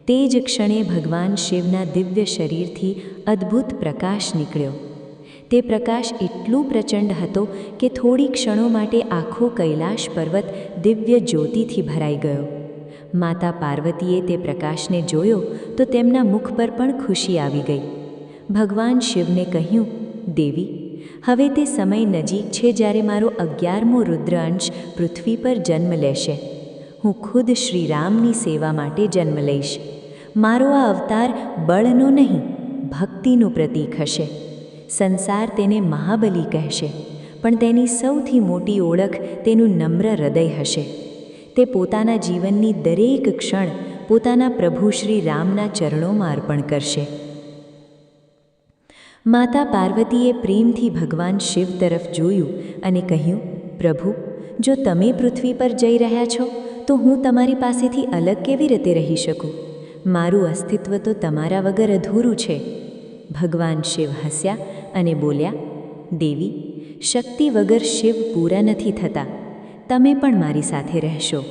તે જ ક્ષણે ભગવાન શિવના દિવ્ય શરીરથી અદ્ભુત પ્રકાશ નીકળ્યો. તે પ્રકાશ એટલું પ્રચંડ હતો કે થોડી ક્ષણો માટે આખો કૈલાશ પર્વત દિવ્ય જ્યોતિથી ભરાઈ ગયો. માતા પાર્વતીએ તે પ્રકાશને જોયો તો તેમના મુખ પર પણ ખુશી આવી ગઈ. ભગવાન શિવને કહ્યું, દેવી, હવે તે સમય નજીક છે જ્યારે મારો 11મો રુદ્ર અંશ પૃથ્વી પર જન્મ લેશે. હું ખુદ શ્રીરામની સેવા માટે જન્મ લઈશ. મારો આ અવતાર બળનો નહીં, ભક્તિનું પ્રતીક હશે. સંસાર તેને મહાબલી કહેશે, પણ તેની સૌથી મોટી ઓળખ તેનું નમ્ર હૃદય હશે. તે પોતાના જીવનની દરેક ક્ષણ પોતાના પ્રભુ શ્રી રામના ચરણોમાં અર્પણ કરશે. માતા પાર્વતીએ પ્રેમથી ભગવાન શિવ તરફ જોયું અને કહ્યું, પ્રભુ, જો તમે પૃથ્વી પર જઈ રહ્યા છો તો હું તમારી પાસેથી અલગ કેવી રીતે રહી શકું? મારું અસ્તિત્વ તો તમારા વગર અધૂરું છે. ભગવાન શિવ હસ્યા અને બોલ્યા, દેવી, શક્તિ વગર શિવ પૂરા નથી થતા. તમે પણ મારી સાથે રહેશો.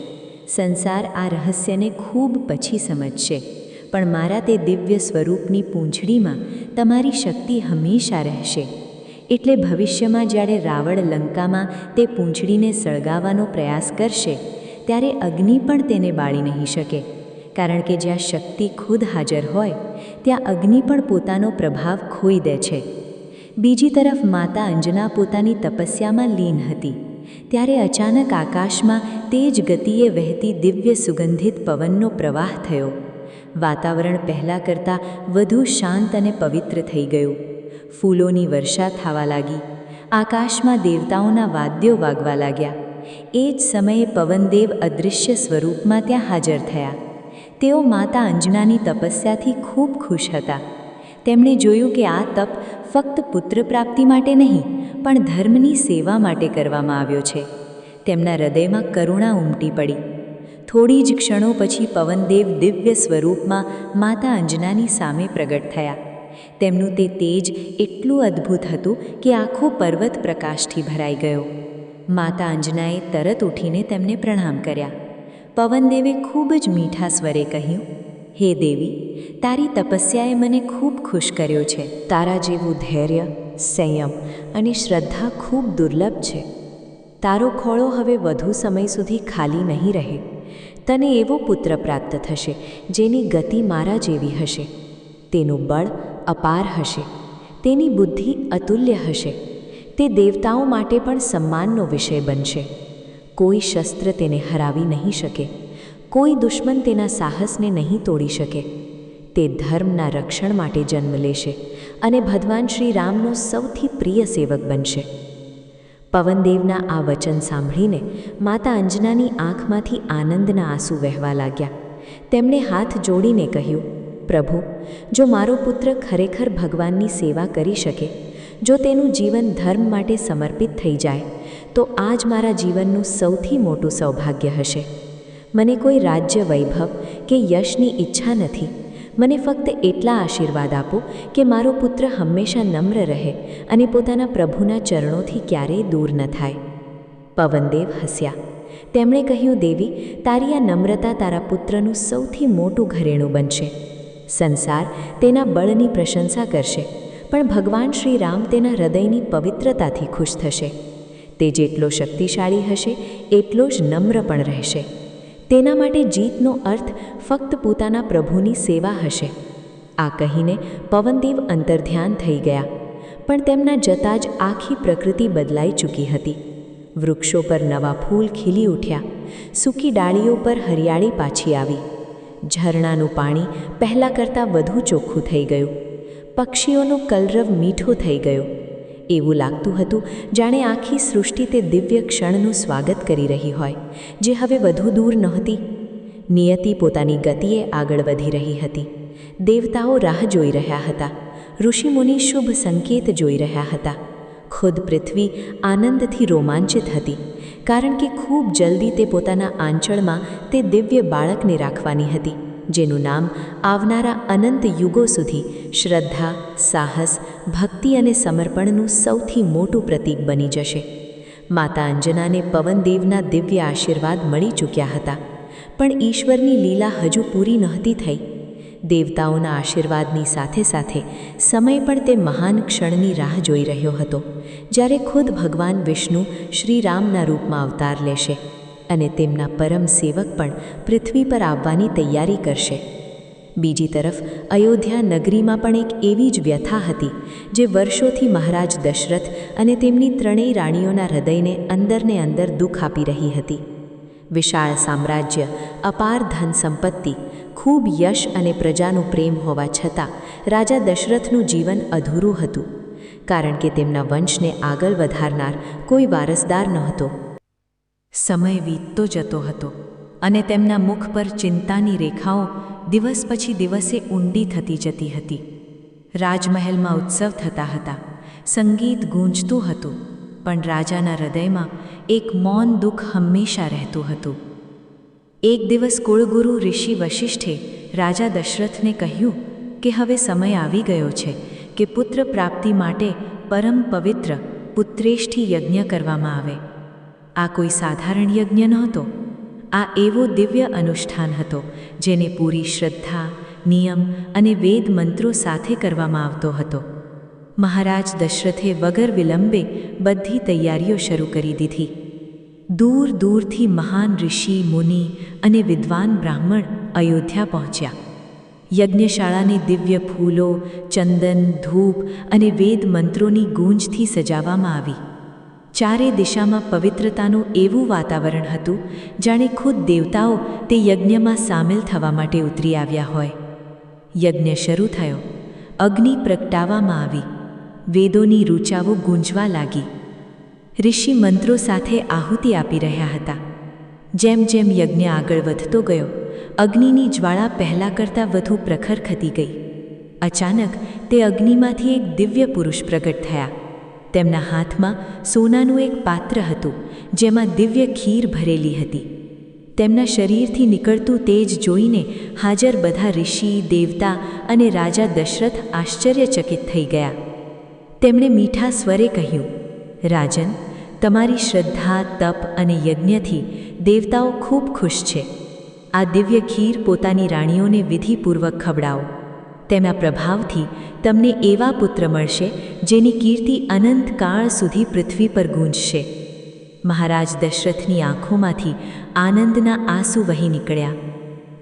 સંસાર આ રહસ્યને ખૂબ પછી સમજશે, પણ મારા તે દિવ્ય સ્વરૂપની પૂંછડીમાં તમારી શક્તિ હંમેશા રહેશે. એટલે ભવિષ્યમાં જ્યારે રાવણ લંકામાં તે પૂંછડીને સળગાવવાનો પ્રયાસ કરશે, ત્યારે અગ્નિ પણ તેને બાળી નહીં શકે, કારણ કે જ્યાં શક્તિ ખુદ હાજર હોય ત્યાં અગ્નિ પણ પોતાનો પ્રભાવ ખોઈ દે છે. બીજી તરફ માતા અંજના પોતાની તપસ્યામાં લીન હતી. ત્યારે અચાનક આકાશમાં તેજ ગતિએ વહેતી દિવ્ય સુગંધિત પવનનો પ્રવાહ થયો. વાતાવરણ પહેલાં કરતાં વધુ શાંત અને પવિત્ર થઈ ગયું. ફૂલોની વર્ષા થવા લાગી. આકાશમાં દેવતાઓના વાદ્યો વાગવા લાગ્યા. એ જ સમયે પવનદેવ અદૃશ્ય સ્વરૂપમાં ત્યાં હાજર થયા. તેઓ માતા અંજનાની તપસ્યાથી ખૂબ ખુશ હતા. તેમણે જોયું કે આ તપ ફક્ત પુત્ર પ્રાપ્તિ માટે નહીં, પણ ધર્મની સેવા માટે કરવામાં આવ્યો છે. તેમના હૃદયમાં કરુણા ઉમટી પડી. થોડી જ ક્ષણો પછી પવનદેવ દિવ્ય સ્વરૂપમાં માતા અંજનાની સામે પ્રગટ થયા. તેમનું તે તેજ એટલું અદ્ભુત હતું કે આખો પર્વત પ્રકાશથી ભરાઈ ગયો. માતા અંજનાએ તરત ઉઠીને તેમને પ્રણામ કર્યા. પવનદેવે ખૂબ જ મીઠા સ્વરે કહ્યું, હે દેવી, તારી તપસ્યાએ મને ખૂબ ખુશ કર્યો છે. તારા જેવું ધૈર્ય, સંયમ અને શ્રદ્ધા ખૂબ દુર્લભ છે. તારો ખોળો હવે વધુ સમય સુધી ખાલી નહીં રહે. તને એવો પુત્ર પ્રાપ્ત થશે જેની ગતિ મારા જેવી હશે. તેનું બળ અપાર હશે. તેની બુદ્ધિ અતુલ્ય હશે. તે દેવતાઓ માટે પણ સન્માનનો વિષય બનશે. કોઈ શસ્ત્ર તેને હરાવી નહીં શકે. કોઈ દુશ્મન તેના સાહસને નહીં તોડી શકે. તે ધર્મના રક્ષણ માટે જન્મ લેશે અને ભગવાન શ્રી રામનો સૌથી પ્રિય સેવક બનશે. પવનદેવના આ વચન સાંભળીને માતા અંજનાની આંખમાંથી આનંદના આંસુ વહેવા લાગ્યા. તેમણે હાથ જોડીને કહ્યું, પ્રભુ, જો મારો પુત્ર ખરેખર ભગવાનની સેવા કરી શકે, જો તેનું જીવન ધર્મ માટે સમર્પિત થઈ જાય, તો આ જ મારા જીવનનું સૌથી મોટું સૌભાગ્ય હશે. મને કોઈ રાજ્ય વૈભવ કે યશની ઈચ્છા નથી. મને ફક્ત એટલા આશીર્વાદ આપો કે મારો પુત્ર હંમેશા નમ્ર રહે અને પોતાના પ્રભુના ચરણોથી ક્યારેય દૂર ન થાય. પવનદેવ હસ્યા. તેમણે કહ્યું, દેવી, તારી આ નમ્રતા તારા પુત્રનું સૌથી મોટું ઘરેણું બનશે. સંસાર તેના બળની પ્રશંસા કરશે, પણ ભગવાન શ્રી રામ તેના હૃદયની પવિત્રતાથી ખુશ થશે. તે જેટલો શક્તિશાળી હશે એટલો જ નમ્ર પણ રહેશે. તેના માટે જીતનો અર્થ ફક્ત પોતાના પ્રભુની સેવા હશે. આ કહીને પવનદેવ અંતર્ધ્યાન થઈ ગયા. પણ તેમના જતાં જ આખી પ્રકૃતિ બદલાઈ ચૂકી હતી. વૃક્ષો પર નવા ફૂલ ખીલી ઉઠ્યા. સૂકી ડાળીઓ પર હરિયાળી પાછી આવી. ઝરણાનું પાણી પહેલાં કરતાં વધુ ચોખ્ખું થઈ ગયું. પક્ષીઓનો કલરવ મીઠો થઈ ગયો. એવું લાગતું હતું જાણે આખી સૃષ્ટિ તે દિવ્ય ક્ષણનું સ્વાગત કરી રહી હોય, જે હવે વધુ દૂર નહોતી. નિયતિ પોતાની ગતિએ આગળ વધી રહી હતી. દેવતાઓ રાહ જોઈ રહ્યા હતા. ઋષિમુનિ શુભ સંકેત જોઈ રહ્યા હતા. ખુદ પૃથ્વી આનંદથી રોમાંચિત હતી, કારણ કે ખૂબ જલ્દી તે પોતાના આંચળમાં તે દિવ્ય બાળકને રાખવાની હતી, જેનું નામ આવનારા અનંત યુગો સુધી શ્રદ્ધા, સાહસ, ભક્તિ અને સમર્પણનું સૌથી મોટું પ્રતીક બની જશે. માતા અંજનાને પવનદેવના દિવ્ય આશીર્વાદ મળી ચૂક્યા હતા, પણ ઈશ્વરની લીલા હજુ પૂરી નહોતી થઈ. દેવતાઓના આશીર્વાદની સાથે સાથે સમય પણ તે મહાન ક્ષણની રાહ જોઈ રહ્યો હતો, જ્યારે ખુદ ભગવાન વિષ્ણુ શ્રી રામના રૂપમાં અવતાર લેશે અને તેમના પરમ સેવક પણ પૃથ્વી પર આવવાની તૈયારી કરશે. બીજી તરફ અયોધ્યા નગરીમાં પણ એક એવી જ વ્યથા હતી, જે વર્ષોથી મહારાજ દશરથ અને તેમની ત્રણેય રાણીઓના હૃદયને અંદરને અંદર દુઃખ આપી રહી હતી. વિશાળ સામ્રાજ્ય, અપાર ધન સંપત્તિ, ખૂબ યશ અને પ્રજાનું પ્રેમ હોવા છતાં રાજા દશરથનું જીવન અધૂરું હતું, કારણ કે તેમના વંશને આગળ વધારનાર કોઈ વારસદાર નહોતો. સમય વીતતો જતો હતો અને તેમના મુખ પર ચિંતાની રેખાઓ દિવસ પછી દિવસે ઊંડી થતી જતી હતી. રાજમહેલમાં ઉત્સવ થતા હતા, સંગીત ગૂંજતું હતું, પણ રાજાના હૃદયમાં એક મૌન દુઃખ હંમેશા રહેતું હતું. એક દિવસ કુળગુરુ ઋષિ વશિષ્ઠે રાજા દશરથને કહ્યું કે હવે સમય આવી ગયો છે કે પુત્ર પ્રાપ્તિ માટે પરમ પવિત્ર પુત્રેષ્ઠી યજ્ઞ કરવામાં આવે. આ કોઈ સાધારણ યજ્ઞ નહોતો. આ એવો દિવ્ય અનુષ્ઠાન હતો જેને પૂરી શ્રદ્ધા, નિયમ અને વેદ મંત્રો સાથે કરવામાં આવતો હતો. મહારાજ દશરથે વગર વિલંબે બધી તૈયારીઓ શરૂ કરી દીધી. દૂર દૂરથી મહાન ઋષિ, મુનિ અને વિદ્વાન બ્રાહ્મણ અયોધ્યા પહોંચ્યા. યજ્ઞશાળાને દિવ્ય ફૂલો, ચંદન, ધૂપ અને વેદ મંત્રોની ગૂંજથી સજાવવામાં આવી. ચારે દિશામાં પવિત્રતાનું એવું વાતાવરણ હતું જાણે ખુદ દેવતાઓ તે યજ્ઞમાં સામેલ થવા માટે ઉતરી આવ્યા હોય. યજ્ઞ શરૂ થયો. અગ્નિ પ્રગટાવવામાં આવી. વેદોની રૂચાઓ ગૂંજવા લાગી. ઋષિ મંત્રો સાથે આહુતિ આપી રહ્યા હતા. જેમ જેમ યજ્ઞ આગળ વધતો ગયો, અગ્નિની જ્વાળા પહેલાં કરતાં વધુ પ્રખર થતી ગઈ. અચાનક તે અગ્નિમાંથી એક દિવ્ય પુરુષ પ્રગટ થયા. તેમના હાથમાં સોનાનું એક પાત્ર હતું જેમાં દિવ્ય ખીર ભરેલી હતી. તેમના શરીરથી નીકળતું તેજ જોઈને હાજર બધા ઋષિ, દેવતા અને રાજા દશરથ આશ્ચર્યચકિત થઈ ગયા. તેમણે મીઠા સ્વરે કહ્યું, રાજન, તમારી શ્રદ્ધા, તપ અને યજ્ઞથી દેવતાઓ ખૂબ ખુશ છે. આ દિવ્ય ખીર પોતાની રાણીઓને વિધિપૂર્વક ખવડાવો. તેમના પ્રભાવથી તમને એવા પુત્ર મળશે જેની કીર્તિ અનંતકાળ સુધી પૃથ્વી પર ગૂંજશે. મહારાજ દશરથની આંખોમાંથી આનંદના આંસુ વહી નીકળ્યા.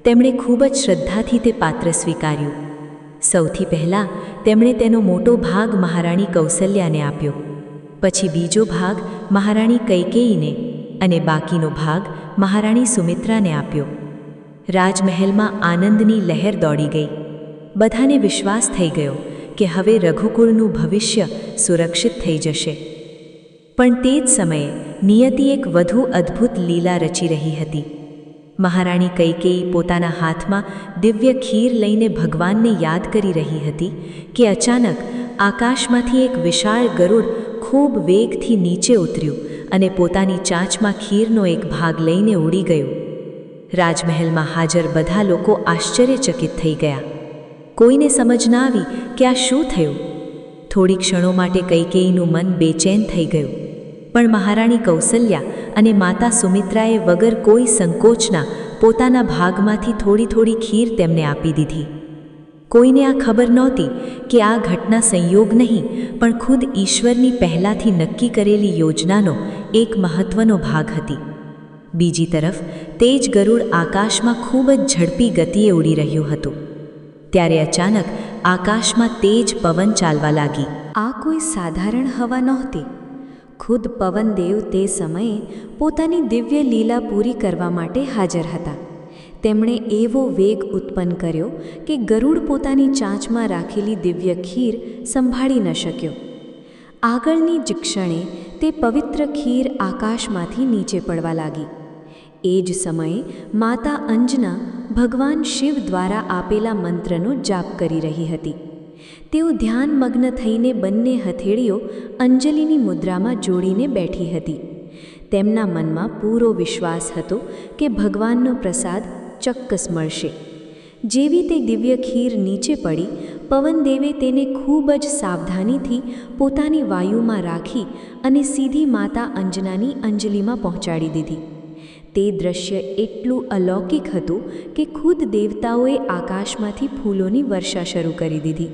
તેમણે ખૂબ જ શ્રદ્ધાથી તે પાત્ર સ્વીકાર્યું. સૌથી પહેલાં તેમણે તેનો મોટો ભાગ મહારાણી કૌસલ્યાને આપ્યો. પછી બીજો ભાગ મહારાણી કૈકેયીને અને બાકીનો ભાગ મહારાણી સુમિત્રાને આપ્યો. રાજમહેલમાં આનંદની લહેર દોડી ગઈ. બધાને વિશ્વાસ થઈ ગયો કે હવે રઘુકુળનું ભવિષ્ય સુરક્ષિત થઈ જશે. પણ તે જ સમયે નિયતિ એક વધુ અદ્ભુત લીલા રચી રહી હતી. મહારાણી કૈકેયી પોતાના હાથમાં દિવ્ય ખીર લઈને ભગવાનને યાદ કરી રહી હતી કે અચાનક આકાશમાંથી એક વિશાળ ગરુડ ખૂબ વેગથી નીચે ઉતર્યું અને પોતાની ચાંચમાં ખીરનો એક ભાગ લઈને ઉડી ગયું. રાજમહેલમાં હાજર બધા લોકો આશ્ચર્યચકિત થઈ ગયા. કોઈને સમજ ના આવી કે આ શું થયું. થોડી ક્ષણો માટે કૈકેયીનું મન બેચેન થઈ ગયું. પણ મહારાણી કૌસલ્યા અને માતા સુમિત્રાએ વગર કોઈ સંકોચના પોતાના ભાગમાંથી થોડી થોડી ખીર તેમને આપી દીધી. કોઈને આ ખબર નહોતી કે આ ઘટના સંયોગ નહીં પણ ખુદ ઈશ્વરની પહેલાંથી નક્કી કરેલી યોજનાનો એક મહત્વનો ભાગ હતી. બીજી તરફ તે જ ગરુડ આકાશમાં ખૂબ જ ઝડપી ગતિએ ઉડી રહ્યું હતું. ત્યારે અચાનક આકાશમાં તેજ પવન ચાલવા લાગી. આ કોઈ સાધારણ હવા નહોતી. ખુદ પવનદેવ તે સમયે પોતાની દિવ્ય લીલા પૂરી કરવા માટે હાજર હતા. તેમણે એવો વેગ ઉત્પન્ન કર્યો કે ગરુડ પોતાની ચાંચમાં રાખેલી દિવ્ય ખીર સંભાળી ન શક્યો. આગળની જ ક્ષણે તે પવિત્ર ખીર આકાશમાંથી નીચે પડવા લાગી. એ જ સમયે માતા અંજના ભગવાન શિવ દ્વારા આપેલા મંત્રનો જાપ કરી રહી હતી. તેઓ ધ્યાનમગ્ન થઈને બંને હથેળીઓ અંજલિની મુદ્રામાં જોડીને બેઠી હતી. તેમના મનમાં પૂરો વિશ્વાસ હતો કે ભગવાનનો પ્રસાદ ચોક્કસ મળશે. જેવી તે દિવ્ય ખીર નીચે પડી, પવનદેવે તેને ખૂબ જ સાવધાનીથી પોતાની વાયુમાં રાખી અને સીધી માતા અંજનાની અંજલિમાં પહોંચાડી દીધી. તે દ્રશ્ય એટલું અલૌકિક હતું કે ખુદ દેવતાઓએ આકાશમાંથી ફૂલોની વર્ષા શરૂ કરી દીધી.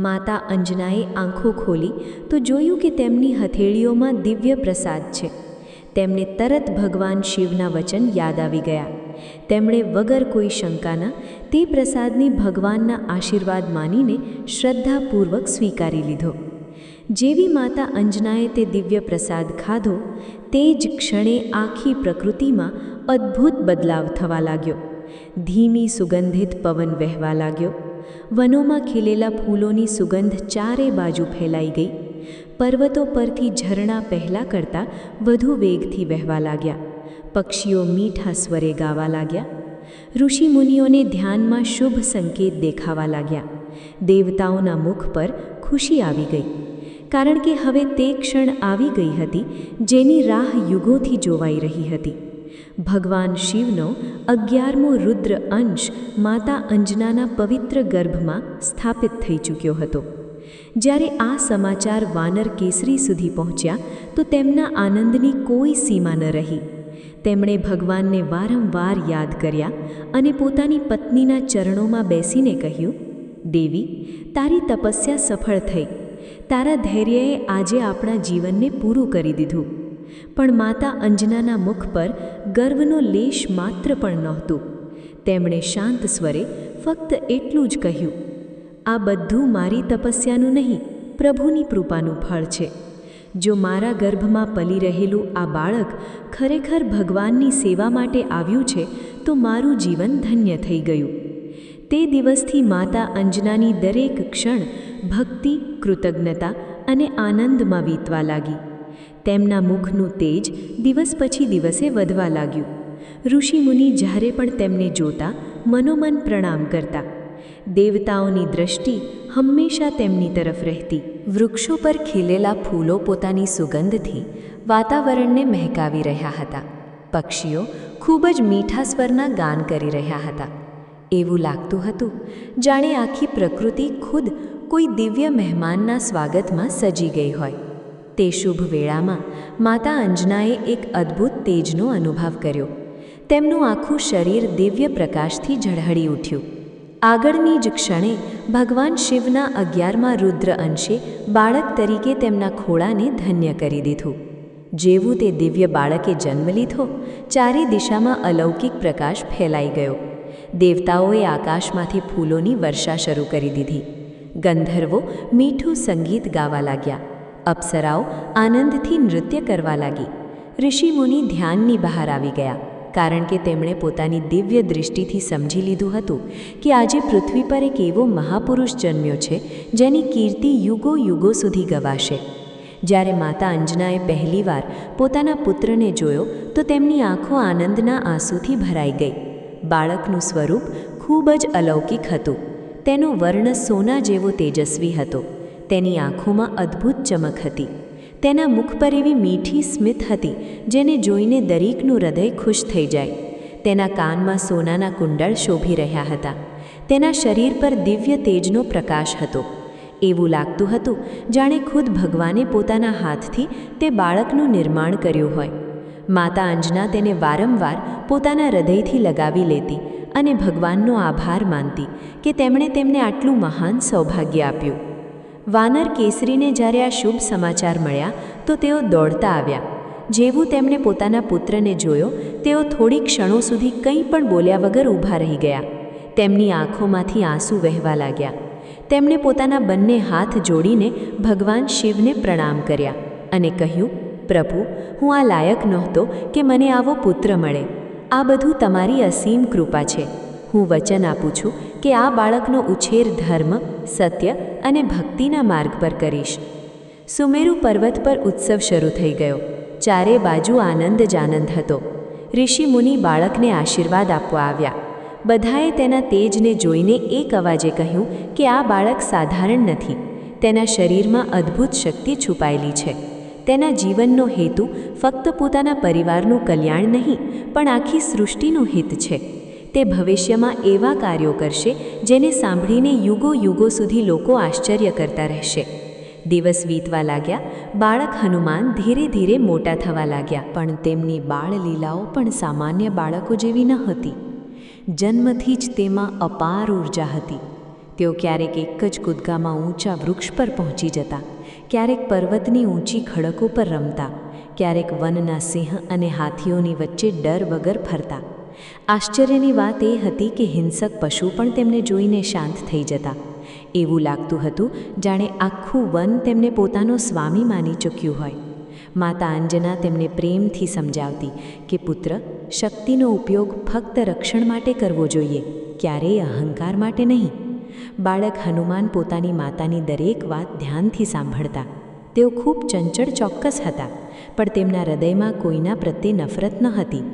માતા અંજનાએ આંખો ખોલી તો જોયું કે તેમની હથેળીઓમાં દિવ્ય પ્રસાદ છે. તેમને તરત ભગવાન શિવના વચન યાદ આવી ગયા. તેમણે વગર કોઈ શંકાના તે પ્રસાદની ભગવાનના આશીર્વાદ માનીને શ્રદ્ધાપૂર્વક સ્વીકારી લીધો. જેવી માતા અંજનાએ તે દિવ્ય પ્રસાદ ખાધો, તે જ ક્ષણે આખી પ્રકૃતિમાં અદ્ભુત બદલાવ થવા લાગ્યો. ધીમી સુગંધિત પવન વહેવા લાગ્યો. વનોમાં ખીલેલા ફૂલોની સુગંધ ચારે બાજુ ફેલાઈ ગઈ. પર્વતો પરથી ઝરણા પહેલાં કરતાં વધુ વેગથી વહેવા લાગ્યા. પક્ષીઓ મીઠા સ્વરે ગાવા લાગ્યા. ઋષિમુનિઓને ધ્યાનમાં શુભ સંકેત દેખાવા લાગ્યા. દેવતાઓના મુખ પર ખુશી આવી ગઈ, કારણ કે હવે તે ક્ષણ આવી ગઈ હતી જેની રાહ યુગોથી જોવાઈ રહી હતી. ભગવાન શિવનો 11મો રુદ્ર અંશ માતા અંજનાના પવિત્ર ગર્ભમાં સ્થાપિત થઈ ચૂક્યો હતો. જ્યારે આ સમાચાર વાનર કેસરી સુધી પહોંચ્યા તો તેમના આનંદની કોઈ સીમા ન રહી. તેમણે ભગવાનને વારંવાર યાદ કર્યા અને પોતાની પત્નીના ચરણોમાં બેસીને કહ્યું, દેવી, તારી તપસ્યા સફળ થઈ. તારા ધૈર્યએ આજે આપણા જીવનને પૂરું કરી દીધું. પણ માતા અંજનાના મુખ પર ગર્વનો લેશ માત્ર પણ નહોતું. તેમણે શાંત સ્વરે ફક્ત એટલું જ કહ્યું, આ બધું મારી તપસ્યાનું નહીં, પ્રભુની કૃપાનું ફળ છે. જો મારા ગર્ભમાં પલી રહેલું આ બાળક ખરેખર ભગવાનની સેવા માટે આવ્યું છે તો મારું જીવન ધન્ય થઈ ગયું. તે દિવસથી માતા અંજનાની દરેક ક્ષણ ભક્તિ, કૃતજ્ઞતા અને આનંદમાં વીતવા લાગી. તેમના મુખનું તેજ દિવસ પછી દિવસે વધવા લાગ્યું. ઋષિમુનિ જ્યારે પણ તેમને જોતા મનોમન પ્રણામ કરતા. દેવતાઓની દ્રષ્ટિ હંમેશા તેમની તરફ રહેતી. વૃક્ષો પર ખીલેલા ફૂલો પોતાની સુગંધથી વાતાવરણને મહેકાવી રહ્યા હતા. પક્ષીઓ ખૂબ જ મીઠા સ્વરના ગાન કરી રહ્યા હતા. એવું લાગતું હતું જાણે આખી પ્રકૃતિ ખુદ કોઈ દિવ્ય મહેમાનના સ્વાગતમાં સજી ગઈ હોય. તે શુભ વેળામાં માતા અંજનાએ એક અદ્ભુત તેજનો અનુભવ કર્યો. તેમનું આખું શરીર દિવ્ય પ્રકાશથી ઝળહળી ઉઠ્યું. આગળની જ ક્ષણે ભગવાન શિવના 11મા રુદ્ર અંશે બાળક તરીકે તેમના ખોળાને ધન્ય કરી દીધું. જેવું તે દિવ્ય બાળકે જન્મ લીધો, ચારે દિશામાં અલૌકિક પ્રકાશ ફેલાઈ ગયો. દેવતાઓએ આકાશમાંથી ફૂલોની વર્ષા શરૂ કરી દીધી. ગંધર્વો મીઠું સંગીત ગાવા લાગ્યા. અપ્સરાઓ આનંદથી નૃત્ય કરવા લાગી. ઋષિમુનિ ધ્યાનની બહાર આવી ગયા, કારણ કે તેમણે પોતાની દિવ્ય દૃષ્ટિથી સમજી લીધું હતું કે આજે પૃથ્વી પર એક એવો મહાપુરુષ જન્મ્યો છે જેની કીર્તિ યુગો યુગો સુધી ગવાશે. જ્યારે માતા અંજનાએ પહેલીવાર પોતાના પુત્રને જોયો તો તેમની આંખો આનંદના આંસુથી ભરાઈ ગઈ. બાળકનું સ્વરૂપ ખૂબ જ અલૌકિક હતું. તેનો વર્ણ સોના જેવો તેજસ્વી હતો. તેની આંખોમાં અદ્ભુત ચમક હતી. તેના મુખ પર એવી મીઠી સ્મિત હતી જેને જોઈને દરેકનું હૃદય ખુશ થઈ જાય. તેના કાનમાં સોનાના કુંડળ શોભી રહ્યા હતા. તેના શરીર પર દિવ્ય તેજનો પ્રકાશ હતો. એવું લાગતું હતું જાણે ખુદ ભગવાને પોતાના હાથથી તે બાળકનું નિર્માણ કર્યું હોય. માતા અંજના તેને વારંવાર પોતાના હૃદયથી લગાવી લેતી અને ભગવાનનો આભાર માનતી કે તેમણે તેમને આટલું મહાન સૌભાગ્ય આપ્યું. વાનર કેસરીને જ્યારે આ શુભ સમાચાર મળ્યા તો તેઓ દોડતા આવ્યા. જેવું તેમણે પોતાના પુત્રને જોયો, તેઓ થોડી ક્ષણો સુધી કંઈ પણ બોલ્યા વગર ઊભા રહી ગયા. તેમની આંખોમાંથી આંસુ વહેવા લાગ્યા. તેમણે પોતાના બંને હાથ જોડીને ભગવાન શિવને પ્રણામ કર્યા અને કહ્યું, પ્રભુ, હું આ લાયક નહોતો કે મને આવો પુત્ર મળે. આ બધું તમારી અસીમ કૃપા છે. હું વચન આપું છું કે આ બાળકનો ઉછેર ધર્મ, સત્ય અને ભક્તિના માર્ગ પર કરીશ. સુમેરુ પર્વત પર ઉત્સવ શરૂ થઈ ગયો. ચારે બાજુ આનંદ જ આનંદ હતો. ઋષિમુનિ બાળકને આશીર્વાદ આપવા આવ્યા. બધાએ તેના તેજને જોઈને એક અવાજે કહ્યું કે આ બાળક સાધારણ નથી. તેના શરીરમાં અદ્ભુત શક્તિ છુપાયેલી છે. તેના જીવનનો હેતુ ફક્ત પોતાના પરિવારનું કલ્યાણ નહીં, પણ આખી સૃષ્ટિનું હિત છે. તે ભવિષ્યમાં એવા કાર્યો કરશે જેને સાંભળીને યુગો યુગો સુધી લોકો આશ્ચર્ય કરતા રહેશે. દિવસ વીતવા લાગ્યા. બાળક હનુમાન ધીરે ધીરે મોટા થવા લાગ્યા, પણ તેમની બાળલીલાઓ પણ સામાન્ય બાળકો જેવી ન હતી. જન્મથી જ તેમાં અપાર ઊર્જા હતી. તેઓ ક્યારેક એક જ કૂદકામાં ઊંચા વૃક્ષ પર પહોંચી જતા, ક્યારેક પર્વતની ઊંચી ખડકો પર રમતા, ક્યારેક વનના સિંહ અને હાથીઓની વચ્ચે ડર વગર ફરતા. આશ્ચર્યની વાત એ હતી કે હિંસક પશુ પણ તેમને જોઈને શાંત થઈ જતા. એવું લાગતું હતું જાણે આખું વન તેમને પોતાનો સ્વામી માની ચૂક્યું હોય. માતા અંજના તેમને પ્રેમથી સમજાવતી કે પુત્ર, શક્તિનો ઉપયોગ ફક્ત રક્ષણ માટે કરવો જોઈએ, ક્યારેય અહંકાર માટે નહીં. બાળક હનુમાન પોતાની માતાની દરેક વાત ધ્યાનથી સાંભળતા. તેઓ ખૂબ ચંચળ ચોક્કસ હતા, પણ તેમના હૃદયમાં કોઈના પ્રત્યે નફરત ન હતી.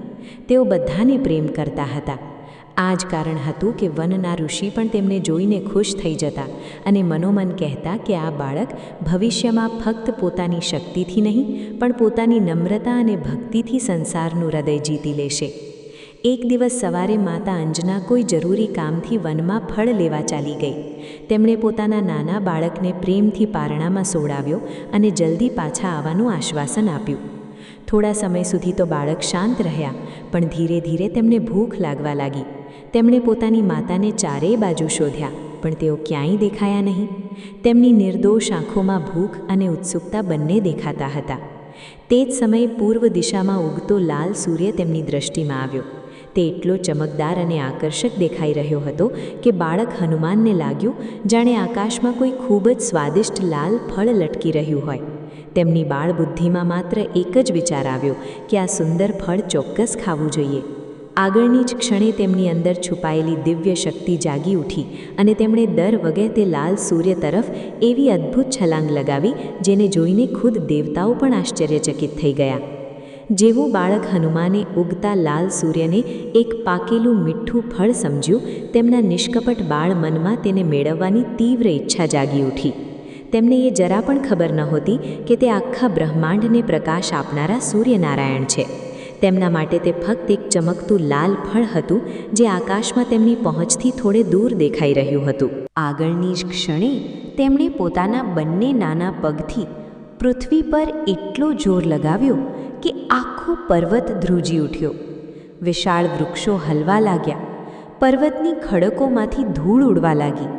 તેઓ બધાને પ્રેમ કરતા હતા. આ જ કારણ હતું કે વનના ઋષિ પણ તેમને જોઈને ખુશ થઈ જતા અને મનોમન કહેતા કે આ બાળક ભવિષ્યમાં ફક્ત પોતાની શક્તિથી નહીં, પણ પોતાની નમ્રતા અને ભક્તિથી સંસારનું હૃદય જીતી લેશે. એક દિવસ સવારે માતા અંજના કોઈ જરૂરી કામથી વનમાં ફળ લેવા ચાલી ગઈ. તેમણે પોતાના નાના બાળકને પ્રેમથી પારણામાં સોડાવ્યો અને જલ્દી પાછા આવવાનું આશ્વાસન આપ્યું. થોડા સમય સુધી તો બાળક શાંત રહ્યા, પણ ધીરે ધીરે તેમને ભૂખ લાગવા લાગી. તેમણે પોતાની માતાને ચારેય બાજુ શોધ્યા, પણ તેઓ ક્યાંય દેખાયા નહીં. તેમની નિર્દોષ આંખોમાં ભૂખ અને ઉત્સુકતા બંને દેખાતા હતા. તે જ સમયે પૂર્વ દિશામાં ઉગતો લાલ સૂર્ય તેમની દૃષ્ટિમાં આવ્યો. તે એટલો ચમકદાર અને આકર્ષક દેખાઈ રહ્યો હતો કે બાળક હનુમાનને લાગ્યું જાણે આકાશમાં કોઈ ખૂબ જ સ્વાદિષ્ટ લાલ ફળ લટકી રહ્યું હોય. તેમની બાળબુદ્ધિમાં માત્ર એક જ વિચાર આવ્યો કે આ સુંદર ફળ ચોક્કસ ખાવું જોઈએ. આગળની જ ક્ષણે તેમની અંદર છુપાયેલી દિવ્ય શક્તિ જાગી ઉઠી અને તેમણે દર વગર તે લાલ સૂર્ય તરફ એવી અદ્ભુત છલાંગ લગાવી જેને જોઈને ખુદ દેવતાઓ પણ આશ્ચર્યચકિત થઈ ગયા. જેવું બાળક હનુમાને ઉગતા લાલ સૂર્યને એક પાકેલું મીઠું ફળ સમજ્યું, તેમના નિષ્કપટ બાળ મનમાં તેને મેળવવાની તીવ્ર ઈચ્છા જાગી ઉઠી. તેમને એ જરા પણ ખબર નહોતી કે તે આખા બ્રહ્માંડને પ્રકાશ આપનારા સૂર્યનારાયણ છે. તેમના માટે તે ફક્ત એક ચમકતું લાલ ફળ હતું જે આકાશમાં તેમની પહોંચથી થોડે દૂર દેખાઈ રહ્યું હતું. આગળની જ ક્ષણે તેમણે પોતાના બંને નાના પગથી પૃથ્વી પર એટલો જોર લગાવ્યો કે આખો પર્વત ધ્રુજી ઉઠ્યો. વિશાળ વૃક્ષો હલવા લાગ્યા, પર્વતની ખડકોમાંથી ધૂળ ઉડવા લાગી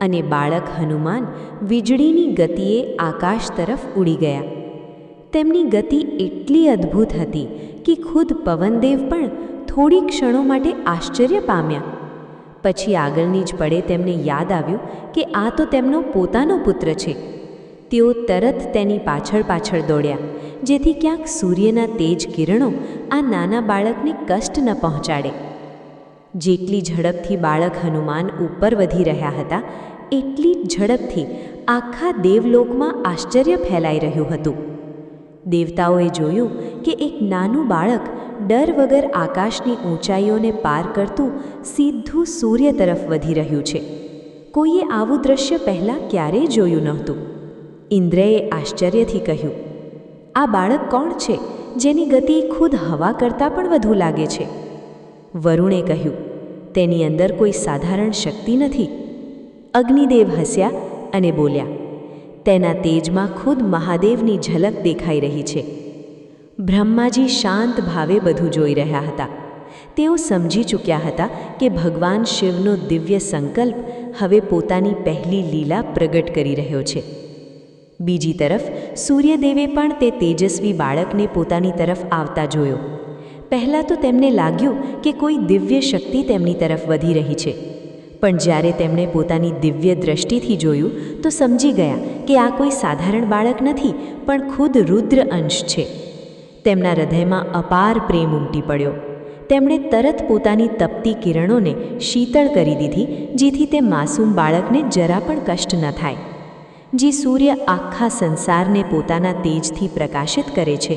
અને બાળક હનુમાન વીજળીની ગતિએ આકાશ તરફ ઉડી ગયા. તેમની ગતિ એટલી અદ્ભુત હતી કે ખુદ પવનદેવ પણ થોડી ક્ષણો માટે આશ્ચર્ય પામ્યા. પછી આગળની જ પળે તેમને યાદ આવ્યું કે આ તો તેમનો પોતાનો પુત્ર છે. તેઓ તરત તેની પાછળ પાછળ દોડ્યા જેથી ક્યાંક સૂર્યના તેજ કિરણો આ નાના બાળકને કષ્ટ ન પહોંચાડે. જેટલી ઝડપથી બાળક હનુમાન ઉપર વધી રહ્યા હતા એટલી જ ઝડપથી આખા દેવલોકમાં આશ્ચર્ય ફેલાઈ રહ્યું હતું. દેવતાઓએ જોયું કે એક નાનું બાળક ડર વગર આકાશની ઊંચાઈઓને પાર કરતું સીધું સૂર્ય તરફ વધી રહ્યું છે. કોઈએ આવું દ્રશ્ય પહેલાં ક્યારેય જોયું નહોતું. ઇન્દ્રએ આશ્ચર્યથી કહ્યું, આ બાળક કોણ છે જેની ગતિ ખુદ હવા કરતાં પણ વધુ લાગે છે? વરુણે કહ્યું, તેની અંદર કોઈ સાધારણ શક્તિ નથી. અગ્નિદેવ હસ્યા અને બોલ્યા, તેના તેજમાં ખુદ મહાદેવની ઝલક દેખાઈ રહી છે. બ્રહ્માજી શાંત ભાવે બધું જોઈ રહ્યા હતા. તેઓ સમજી ચૂક્યા હતા કે ભગવાન શિવનો દિવ્ય સંકલ્પ હવે પોતાની પહેલી લીલા પ્રગટ કરી રહ્યો છે. બીજી તરફ સૂર્યદેવે પણ તે તેજસ્વી બાળકને પોતાની તરફ આવતા જોયો. પહેલાં તો તેમને લાગ્યું કે કોઈ દિવ્ય શક્તિ તેમની તરફ વધી રહી છે, પણ જ્યારે તેમણે પોતાની દિવ્ય દ્રષ્ટિથી જોયું તો સમજી ગયા કે આ કોઈ સાધારણ બાળક નથી પણ ખુદ રુદ્ર અંશ છે. તેમના હૃદયમાં અપાર પ્રેમ ઉમટી પડ્યો. તેમણે તરત પોતાની તપતી કિરણોને શીતળ કરી દીધી જેથી તે માસૂમ બાળકને જરા પણ કષ્ટ ન થાય. જે સૂર્ય આખા સંસારને પોતાના તેજથી પ્રકાશિત કરે છે,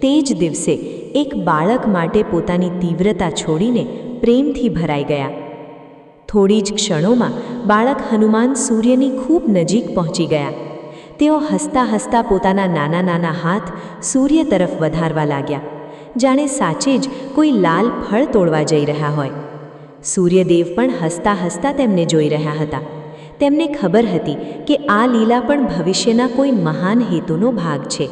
તે જ દિવસે એક બાળક માટે પોતાની તીવ્રતા છોડીને પ્રેમથી ભરાઈ ગયા. થોડી જ ક્ષણોમાં બાળક હનુમાન સૂર્યની ખૂબ નજીક પહોંચી ગયા. તેઓ હસતા હસતા પોતાના નાના નાના હાથ સૂર્ય તરફ વધારવા લાગ્યા, જાણે સાચે જ કોઈ લાલ ફળ તોડવા જઈ રહ્યા હોય. સૂર્યદેવ પણ હસતા હસતા તેમને જોઈ રહ્યા હતા. તેમને ખબર હતી કે આ લીલા પણ ભવિષ્યના કોઈ મહાન હેતુનો ભાગ છે.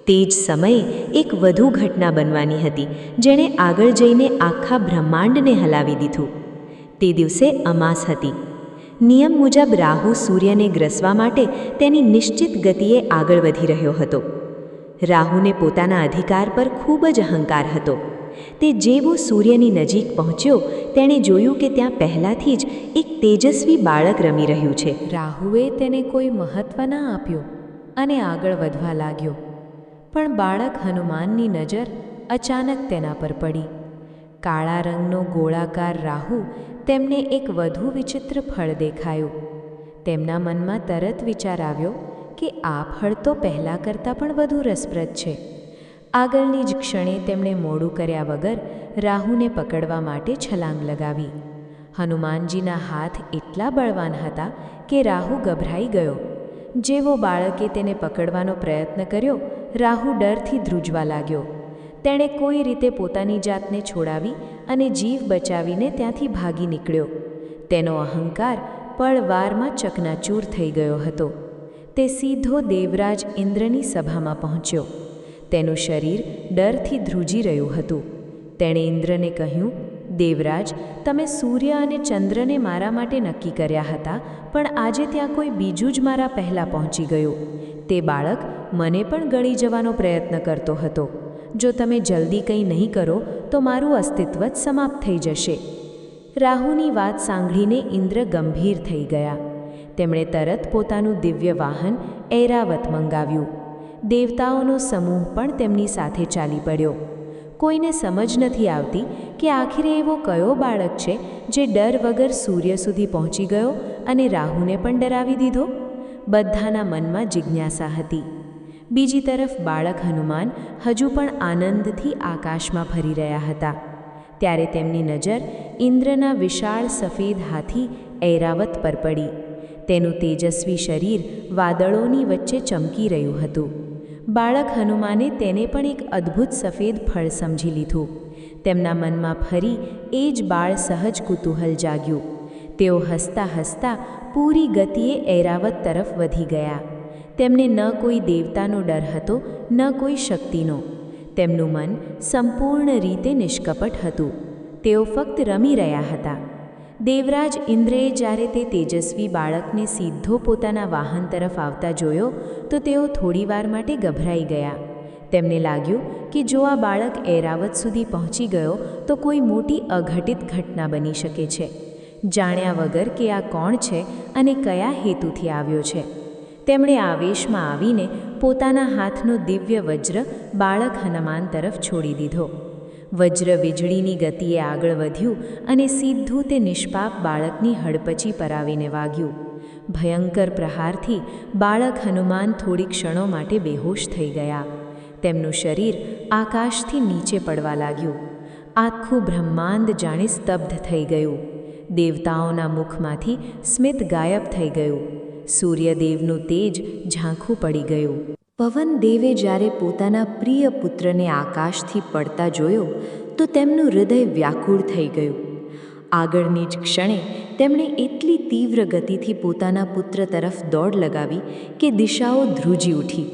તે જ સમયે એક વધુ ઘટના બનવાની હતી જેણે આગળ જઈને આખા બ્રહ્માંડને હલાવી દીધું. તે દિવસે અમાસ હતી. નિયમ મુજબ રાહુ સૂર્યને ગ્રસવા માટે તેની નિશ્ચિત ગતિએ આગળ વધી રહ્યો હતો. રાહુને પોતાના અધિકાર પર ખૂબ જ અહંકાર હતો. તે જેવો સૂર્યની નજીક પહોંચ્યો તેણે જોયું કે ત્યાં પહેલાંથી જ એક તેજસ્વી બાળક રમી રહ્યું છે. રાહુએ તેને કોઈ મહત્વ ન આપ્યું અને આગળ વધવા લાગ્યો. પણ બાળક હનુમાનની નજર અચાનક તેના પર પડી. કાળા રંગનો ગોળાકાર રાહુ તેમને એક વધુ વિચિત્ર ફળ દેખાયું. તેમના મનમાં તરત વિચાર આવ્યો કે આ ફળ તો પહેલાં કરતાં પણ વધુ રસપ્રદ છે. આગળની જ ક્ષણે તેમણે મોડું કર્યા વગર રાહુને પકડવા માટે છલાંગ લગાવી. હનુમાનજીના હાથ એટલા બળવાન હતા કે રાહુ ગભરાઈ ગયો. જેવો બાળકે તેને પકડવાનો પ્રયત્ન કર્યો, રાહુ ડરથી ધ્રુજવા લાગ્યો. તેણે કોઈ રીતે પોતાની જાતને છોડાવી અને જીવ બચાવીને ત્યાંથી ભાગી નીકળ્યો. તેનો અહંકાર પળવારમાં ચકનાચૂર થઈ ગયો હતો. તે સીધો દેવરાજ ઇન્દ્રની સભામાં પહોંચ્યો. તેનું શરીર ડરથી ધ્રુજી રહ્યું હતું. તેણે ઇન્દ્રને કહ્યું, દેવરાજ, તમે સૂર્ય અને ચંદ્રને મારા માટે નક્કી કર્યા હતા, પણ આજે ત્યાં કોઈ બીજું જ મારા પહેલાં પહોંચી ગયું. તે બાળક મને પણ ગળી જવાનો પ્રયત્ન કરતો હતો. જો તમે જલ્દી કંઈ નહીં કરો તો મારું અસ્તિત્વ જ સમાપ્ત થઈ જશે. રાહુની વાત સાંભળીને ઇન્દ્ર ગંભીર થઈ ગયા. તેમણે તરત પોતાનું દિવ્ય વાહન ઐરાવત મંગાવ્યું. દેવતાઓનો સમૂહ પણ તેમની સાથે ચાલી પડ્યો. કોઈને સમજ નથી આવતી કે આખરે એવો કયો બાળક છે જે ડર વગર સૂર્ય સુધી પહોંચી ગયો અને રાહુને પણ ડરાવી દીધો. બધાના મનમાં જિજ્ઞાસા હતી. બીજી તરફ બાળક હનુમાન હજુ પણ આનંદથી આકાશમાં ફરી રહ્યા હતા. ત્યારે તેમની નજર ઇન્દ્રના વિશાળ સફેદ હાથી ઐરાવત પર પડી. તેનું તેજસ્વી શરીર વાદળોની વચ્ચે ચમકી રહ્યું હતું. બાળક હનુમાને તેને પણ એક અદ્ભુત સફેદ ફળ સમજી લીધું. તેમના મનમાં ફરી એ જ બાળ સહજ કુતૂહલ જાગ્યું. તેઓ હસતા હસતા પૂરી ગતિએ ઐરાવત તરફ વધી ગયા. તેમને ન કોઈ દેવતાનો ડર હતો, ન કોઈ શક્તિનો. તેમનું મન સંપૂર્ણ રીતે નિષ્કપટ હતું. તેઓ ફક્ત રમી રહ્યા હતા. દેવરાજ ઇન્દ્રએ જ્યારે તે તેજસ્વી બાળકને સીધો પોતાના વાહન તરફ આવતા જોયો તો તેઓ થોડીવાર માટે ગભરાઈ ગયા. તેમને લાગ્યું કે જો આ બાળક ઐરાવત સુધી પહોંચી ગયો તો કોઈ મોટી અઘટિત ઘટના બની શકે છે. જાણ્યા વગર કે આ કોણ છે અને કયા હેતુથી આવ્યો છે, તેમણે આવેશમાં આવીને પોતાના હાથનો દિવ્ય વજ્ર બાળક હનુમાન તરફ છોડી દીધો. વજ્ર વીજળીની ગતિએ આગળ વધ્યું અને સીધું તે નિષ્પાપ બાળકની હડપચી પર આવીને વાગ્યું. ભયંકર પ્રહારથી બાળક હનુમાન થોડી ક્ષણો માટે બેહોશ થઈ ગયા. તેમનું શરીર આકાશથી નીચે પડવા લાગ્યું. આખું બ્રહ્માંડ જાણે સ્તબ્ધ થઈ ગયું. દેવતાઓના મુખમાંથી સ્મિત ગાયબ થઈ ગયું. સૂર્યદેવનું તેજ ઝાંખું પડી ગયું. પવનદેવે જ્યારે પોતાના પ્રિય પુત્રને આકાશથી પડતા જોયો તો તેમનું હૃદય વ્યાકુળ થઈ ગયું. આગળની જ ક્ષણે તેમણે એટલી તીવ્ર ગતિથી પોતાના પુત્ર તરફ દોડ લગાવી કે દિશાઓ ધ્રુજી ઉઠી.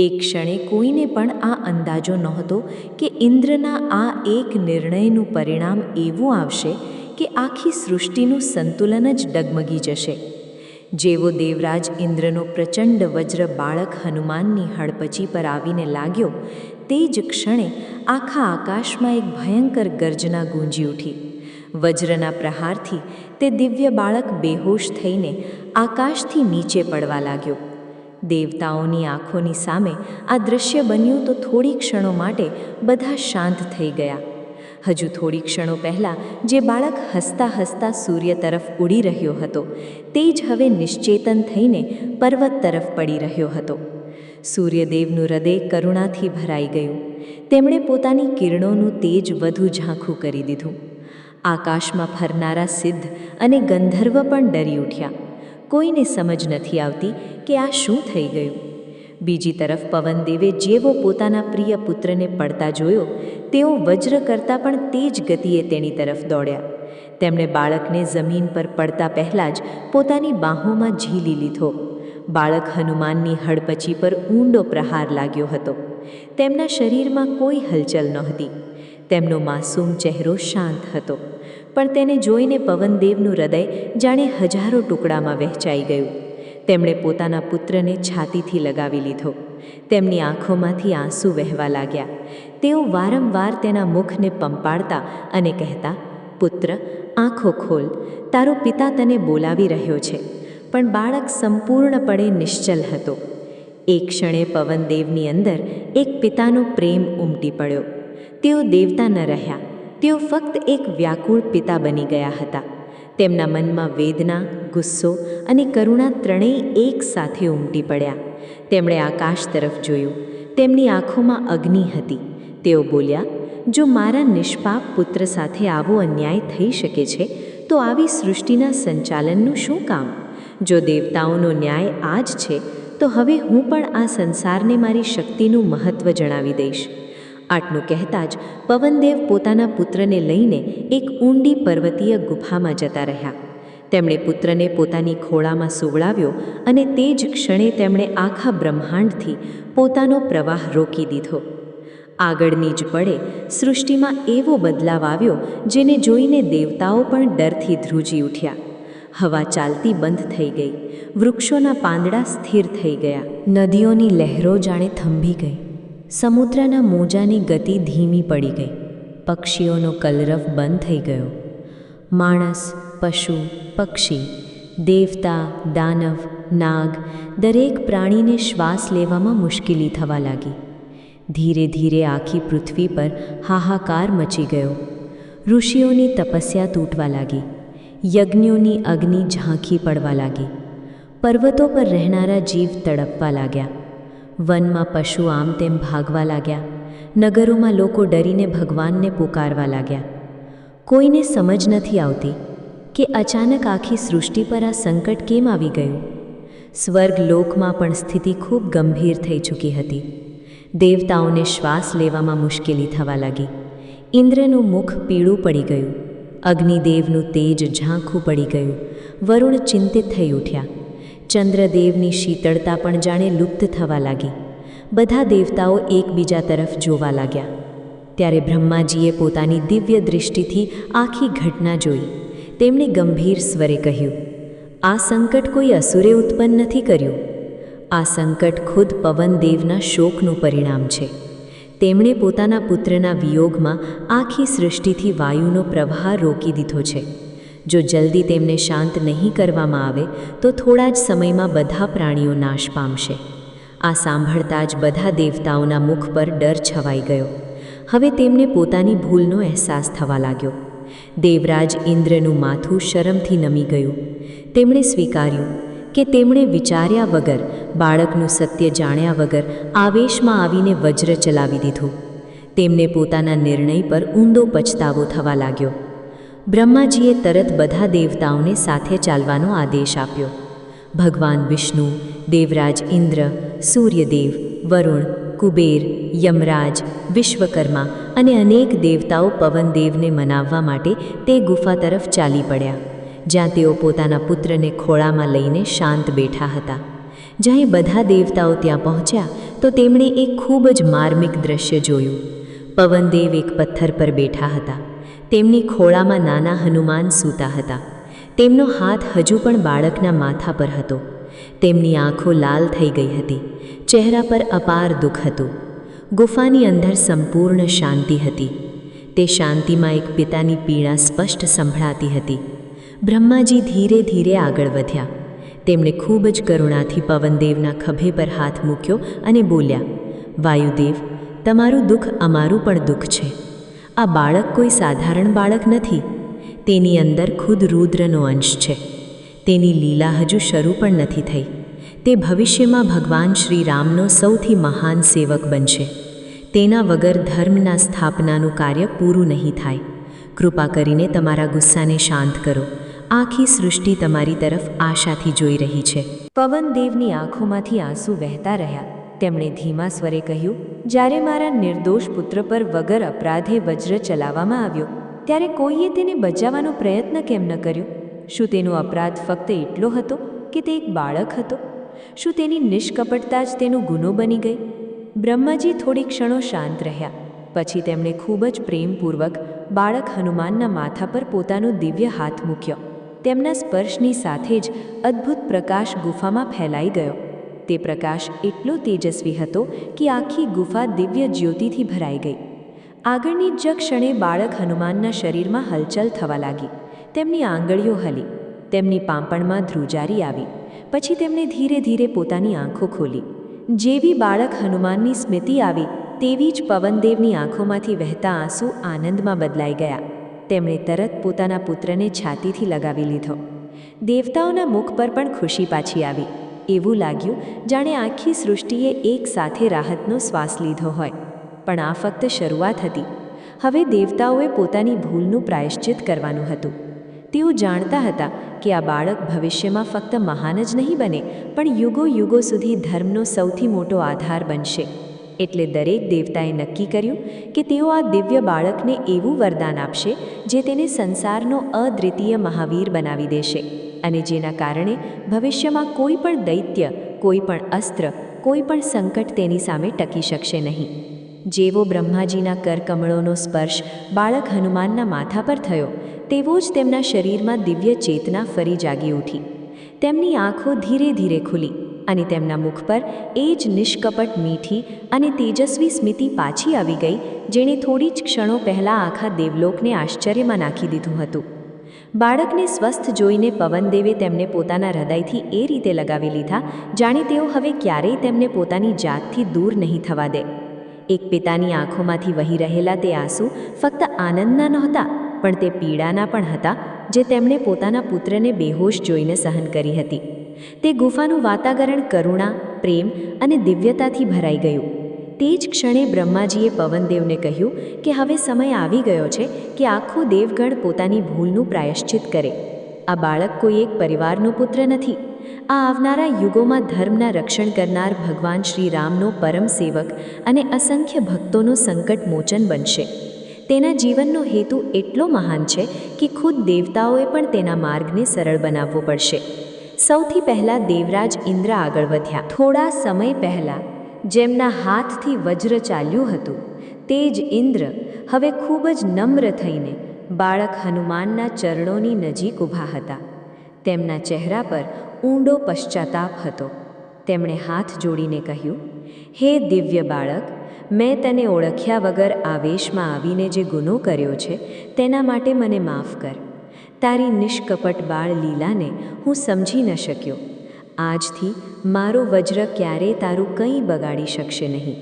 એક ક્ષણે કોઈને પણ આ અંદાજો નહોતો કે ઇન્દ્રના આ એક નિર્ણયનું પરિણામ એવું આવશે કે આખી સૃષ્ટિનું સંતુલન જ ડગમગી જશે. જેવો દેવરાજ ઇન્દ્રનો પ્રચંડ વજ્ર બાળક હનુમાનની હડપચી પર આવીને લાગ્યો તે જ ક્ષણે આખા આકાશમાં એક ભયંકર ગર્જના ગૂંજી ઉઠી. વજ્રના પ્રહારથી તે દિવ્ય બાળક બેહોશ થઈને આકાશથી નીચે પડવા લાગ્યો. દેવતાઓની આંખોની સામે આ દૃશ્ય બન્યું તો થોડી ક્ષણો માટે બધા શાંત થઈ ગયા. હજુ થોડી ક્ષણો પહેલાં જે બાળક હસતા હસતા સૂર્ય તરફ ઉડી રહ્યો હતો તે જ હવે નિશ્ચેતન થઈને પર્વત તરફ પડી રહ્યો હતો. સૂર્યદેવનું હૃદય કરુણાથી ભરાઈ ગયું. તેમણે પોતાની કિરણોનું તેજ વધુ ઝાંખું કરી દીધું. આકાશમાં ફરનારા સિદ્ધ અને ગંધર્વ પણ ડરી ઉઠ્યા. કોઈને સમજ નથી આવતી કે આ શું થઈ ગયું. બીજી તરફ પવનદેવે જેવો પોતાના પ્રિય પુત્રને પડતા જોયો તેઓ વજ્ર કરતાં પણ તેજ ગતિએ તેની તરફ દોડ્યા. તેમણે બાળકને જમીન પર પડતા પહેલાં જ પોતાની બાહોમાં ઝીલી લીધો. બાળક હનુમાનની હડપચી પર ઊંડો પ્રહાર લાગ્યો હતો. તેમના શરીરમાં કોઈ હલચલ નહોતી. તેમનો માસૂમ ચહેરો શાંત હતો, પણ તેને જોઈને પવનદેવનું હૃદય જાણે હજારો ટુકડામાં વહેંચાઈ ગયું. તેમણે પોતાના પુત્રને છાતીથી લગાવી લીધો. તેમની આંખોમાંથી આંસુ વહેવા લાગ્યા. તેઓ વારંવાર તેના મુખને પંપાળતા અને કહેતા, પુત્ર, આંખો ખોલ, તારો પિતા તને બોલાવી રહ્યો છે. પણ બાળક સંપૂર્ણપણે નિશ્ચલ હતો. એક ક્ષણે પવનદેવની અંદર એક પિતાનો પ્રેમ ઉમટી પડ્યો. તેઓ દેવતા ન રહ્યા, તેઓ ફક્ત એક વ્યાકુળ પિતા બની ગયા હતા. તેમના મનમાં વેદના, ગુસ્સો અને કરુણા ત્રણેય એક સાથે ઉમટી પડ્યા. તેમણે આકાશ તરફ જોયું. તેમની આંખોમાં અગ્નિ હતી. તેઓ બોલ્યા, જો મારા નિષ્પાપ પુત્ર સાથે આવો અન્યાય થઈ શકે છે તો આવી સૃષ્ટિના સંચાલનનું શું કામ? જો દેવતાઓનો ન્યાય આ જ છે તો હવે હું પણ આ સંસારને મારી શક્તિનું મહત્ત્વ જણાવી દઈશ. આટલું કહેતા જ પવનદેવ પોતાના પુત્રને લઈને એક ઊંડી પર્વતીય ગુફામાં જતા રહ્યા. તેમણે પુત્રને પોતાની ખોળામાં સુવડાવ્યો અને તે જ ક્ષણે તેમણે આખા બ્રહ્માંડથી પોતાનો પ્રવાહ રોકી દીધો. આગળની જ પળે સૃષ્ટિમાં એવો બદલાવ આવ્યો જેને જોઈને દેવતાઓ પણ ડરથી ધ્રુજી ઉઠ્યા. હવા ચાલતી બંધ થઈ ગઈ. વૃક્ષોના પાંદડા સ્થિર થઈ ગયા. નદીઓની લહેરો જાણે થંભી ગઈ. સમુદ્રના મોજાની ગતિ ધીમી પડી ગઈ. પક્ષીઓનો કલરવ બંધ થઈ ગયો. માણસ, પશુ, પક્ષી, દેવતા, દાનવ, નાગ દરેક પ્રાણીને શ્વાસ લેવામાં મુશ્કેલી થવા લાગી. ધીરે ધીરે આખી પૃથ્વી પર હાહાકાર મચી ગયો. ઋષિઓની તપસ્યા તૂટવા લાગી. યજ્ઞોની અગ્નિ ઝાંખી પડવા લાગી. પર્વતો પર રહેનારા જીવ તડપવા લાગ્યા. વનમાં પશુ આમ તેમ ભાગવા લાગ્યા. નગરોમાં લોકો ડરીને ભગવાનને પુકારવા લાગ્યા. કોઈને સમજ નથી આવતી કે અચાનક આખી સૃષ્ટિ પર આ સંકટ કેમ આવી ગયું. સ્વર્ગલોકમાં પણ સ્થિતિ ખૂબ ગંભીર થઈ ચૂકી હતી. દેવતાઓને શ્વાસ લેવામાં મુશ્કેલી થવા લાગી. ઇન્દ્રનું મુખ પીળું પડી ગયું. અગ્નિદેવનું તેજ ઝાંખું પડી ગયું. વરુણ ચિંતિત થઈ ઉઠ્યા. ચંદ્રદેવની શીતળતા પણ જાણે લુપ્ત થવા લાગી. બધા દેવતાઓ એકબીજા તરફ જોવા લાગ્યા. ત્યારે બ્રહ્માજીએ પોતાની દિવ્ય દૃષ્ટિથી આખી ઘટના જોઈ. તેમણે ગંભીર સ્વરે કહ્યું, આ સંકટ કોઈ અસુરે ઉત્પન્ન નથી કર્યું. આ સંકટ ખુદ પવનદેવના શોકનું પરિણામ છે. તેમણે પોતાના પુત્રના વિયોગમાં આખી સૃષ્ટિથી વાયુનો પ્રવાહ રોકી દીધો છે. જો જલ્દી તેમને શાંત નહીં કરવામાં આવે તો થોડા જ સમયમાં બધા પ્રાણીઓ નાશ પામશે. આ સાંભળતા જ બધા દેવતાઓના મુખ પર ડર છવાઈ ગયો. હવે તેમને પોતાની ભૂલનો અહેસાસ થવા લાગ્યો. દેવરાજ ઇન્દ્રનું માથું શરમથી નમી ગયું. તેમણે સ્વીકાર્યું કે તેમણે વિચાર્યા વગર, બાળકનું સત્ય જાણ્યા વગર આવેશમાં આવીને વજ્ર ચલાવી દીધું. તેમને પોતાના નિર્ણય પર ઊંડો પછતાવો થવા લાગ્યો. બ્રહ્માજીએ તરત બધા દેવતાઓને સાથે ચાલવાનો આદેશ આપ્યો. ભગવાન વિષ્ણુ, દેવરાજ ઇન્દ્ર, સૂર્યદેવ, વરુણ, કુબેર, યમરાજ, વિશ્વકર્મા અને અનેક દેવતાઓ પવનદેવને મનાવવા માટે તે ગુફા તરફ ચાલી પડ્યા, જ્યાં તેઓ પોતાના પુત્રને ખોળામાં લઈને શાંત બેઠા હતા. જ્યારે બધા દેવતાઓ ત્યાં પહોંચ્યા તો તેમણે એક ખૂબ જ માર્મિક દ્રશ્ય જોયું. પવનદેવ એક પથ્થર પર બેઠા હતા. તેમની ખોળામાં નાના હનુમાન સૂતા હતા. તેમનો હાથ હજુ પણ બાળકના માથા પર હતો. તેમની આંખો લાલ થઈ ગઈ હતી. ચહેરા પર અપાર દુઃખ હતું. ગુફાની અંદર સંપૂર્ણ શાંતિ હતી. તે શાંતિમાં એક પિતાની પીડા સ્પષ્ટ સંભળાતી હતી. બ્રહ્માજી ધીરે ધીરે આગળ વધ્યા. તેમણે ખૂબ જ કરુણાથી પવનદેવના ખભે પર હાથ મૂક્યો અને બોલ્યા, વાયુદેવ, તમારું દુઃખ અમારું પણ દુઃખ છે. આ બાળક કોઈ સાધારણ બાળક નથી. તેની અંદર ખુદ રુદ્રનો અંશ છે. તેની લીલા હજુ શરૂ પણ નથી થઈ. તે ભવિષ્યમાં ભગવાન શ્રી રામનો સૌથી મહાન સેવક બનશે. તેના વગર ધર્મના સ્થાપનાનું કાર્ય પૂરું નહીં થાય. કૃપા કરીને તમારા ગુસ્સાને શાંત કરો. આખી સૃષ્ટિ તમારી તરફ આશાથી જોઈ રહી છે. પવનદેવની આંખોમાંથી આંસુ વહેતા રહ્યા. તેમણે ધીમા સ્વરે કહ્યું, જ્યારે મારા નિર્દોષ પુત્ર પર વગર અપરાધે વજ્ર ચલાવવામાં આવ્યો ત્યારે કોઈએ તેને બચાવવાનો પ્રયત્ન કેમ ન કર્યો? શું તેનો અપરાધ ફક્ત એટલો હતો કે તે એક બાળક હતો? શું તેની નિષ્કપટતા જ તેનો ગુનો બની ગઈ? બ્રહ્માજી થોડી ક્ષણો શાંત રહ્યા. પછી તેમણે ખૂબ જ પ્રેમપૂર્વક બાળક હનુમાનના માથા પર પોતાનો દિવ્ય હાથ મૂક્યો. તેમના સ્પર્શની સાથે જ અદ્ભુત પ્રકાશ ગુફામાં ફેલાઈ ગયો. તે પ્રકાશ એટલો તેજસ્વી હતો કે આખી ગુફા દિવ્ય જ્યોતિથી ભરાઈ ગઈ. આગળની જ ક્ષણે બાળક હનુમાનના શરીરમાં હલચલ થવા લાગી. તેમની આંગળીઓ હલી. તેમની પાંપણમાં ધ્રુજારી આવી. પછી તેમણે ધીરે ધીરે પોતાની આંખો ખોલી. જેવી બાળક હનુમાનની સ્મૃતિ આવી તેવી જ પવનદેવની આંખોમાંથી વહેતા આંસુ આનંદમાં બદલાઈ ગયા. તેમણે તરત પોતાના પુત્રને છાતીથી લગાવી લીધો. દેવતાઓના મુખ પર પણ ખુશી પાછી આવી. એવું લાગ્યું જાણે આખી સૃષ્ટિએ એક સાથે રાહતનો શ્વાસ લીધો હોય. પણ આ ફક્ત શરૂઆત હતી. હવે દેવતાઓએ પોતાની ભૂલનું પ્રાયશ્ચિત કરવાનું હતું. તેઓ જાણતા હતા કે આ બાળક ભવિષ્યમાં ફક્ત મહાન જ નહીં બને, પણ યુગો યુગો સુધી ધર્મનો સૌથી મોટો આધાર બનશે. એટલે દરેક દેવતાએ નક્કી કર્યું કે તેઓ આ દિવ્ય બાળકને એવું વરદાન આપશે જે તેને સંસારનો અદ્વિતીય મહાવીર બનાવી દેશે, અને જેના કારણે ભવિષ્યમાં કોઈ પણ દૈત્ય, કોઈ પણ અસ્ત્ર, કોઈ પણ સંકટ તેની સામે ટકી શકશે નહીં. જેવો બ્રહ્માજીના કરકમળોનો સ્પર્શ બાળક હનુમાનના માથા પર થયો, તેવો જ તેમના શરીરમાં દિવ્ય ચેતના ફરી જાગી ઉઠી. તેમની આંખો ધીરે ધીરે ખુલી. અને તેમના મુખ પર એ જ નિષ્કપટ મીઠી અને તેજસ્વી સ્મિતિ પાછી આવી ગઈ, જેણે થોડી જ ક્ષણો પહેલાં આખા દેવલોકને આશ્ચર્યમાં નાખી દીધું હતું. બાળકને સ્વસ્થ જોઈને પવનદેવે તેમને પોતાના હૃદયથી એ રીતે લગાવી લીધા, જાણે તેઓ હવે ક્યારેય તેમને પોતાની જાતથી દૂર નહીં થવા દે. એક પિતાની આંખોમાંથી વહી રહેલા તે આંસુ ફક્ત આનંદના નહોતા, પણ તે પીડાના પણ હતા, જે તેમણે પોતાના પુત્રને બેહોશ જોઈને સહન કરી હતી. તે ગુફાનું વાતાવરણ કરુણા, પ્રેમ અને દિવ્યતાથી ભરાઈ ગયું. તે જ ક્ષણે બ્રહ્માજીએ પવનદેવને કહ્યું કે હવે સમય આવી ગયો છે કે આખો દેવગણ પોતાની ભૂલનું પ્રાયશ્ચિત કરે. આ બાળક કોઈ એક પરિવારનો પુત્ર નથી. આ આવનારા યુગોમાં ધર્મના રક્ષણ કરનાર ભગવાન શ્રી રામનો પરમ સેવક અને અસંખ્ય ભક્તોનો સંકટ મોચન બનશે. તેના જીવનનો હેતુ એટલો મહાન છે કે ખુદ દેવતાઓએ પણ તેના માર્ગને સરળ બનાવવો પડશે. સૌથી પહેલાં દેવરાજ ઇન્દ્ર આગળ વધ્યા. થોડા સમય પહેલાં જેમના હાથથી વજ્ર ચાલ્યું હતું, તે જ ઇન્દ્ર હવે ખૂબ જ નમ્ર થઈને બાળક હનુમાનના ચરણોની નજીક ઊભા હતા. તેમના ચહેરા પર ઊંડો પશ્ચાતાપ હતો. તેમણે હાથ જોડીને કહ્યું, હે દિવ્ય બાળક, મેં તને ઓળખ્યા વગર આવેશમાં આવીને જે ગુનો કર્યો છે તેના માટે મને માફ કર. તારી નિષ્કપટ બાળ લીલાને હું સમજી ન શક્યો. આજથી મારો વજ્ર ક્યારેય તારું કંઈ બગાડી શકશે નહીં.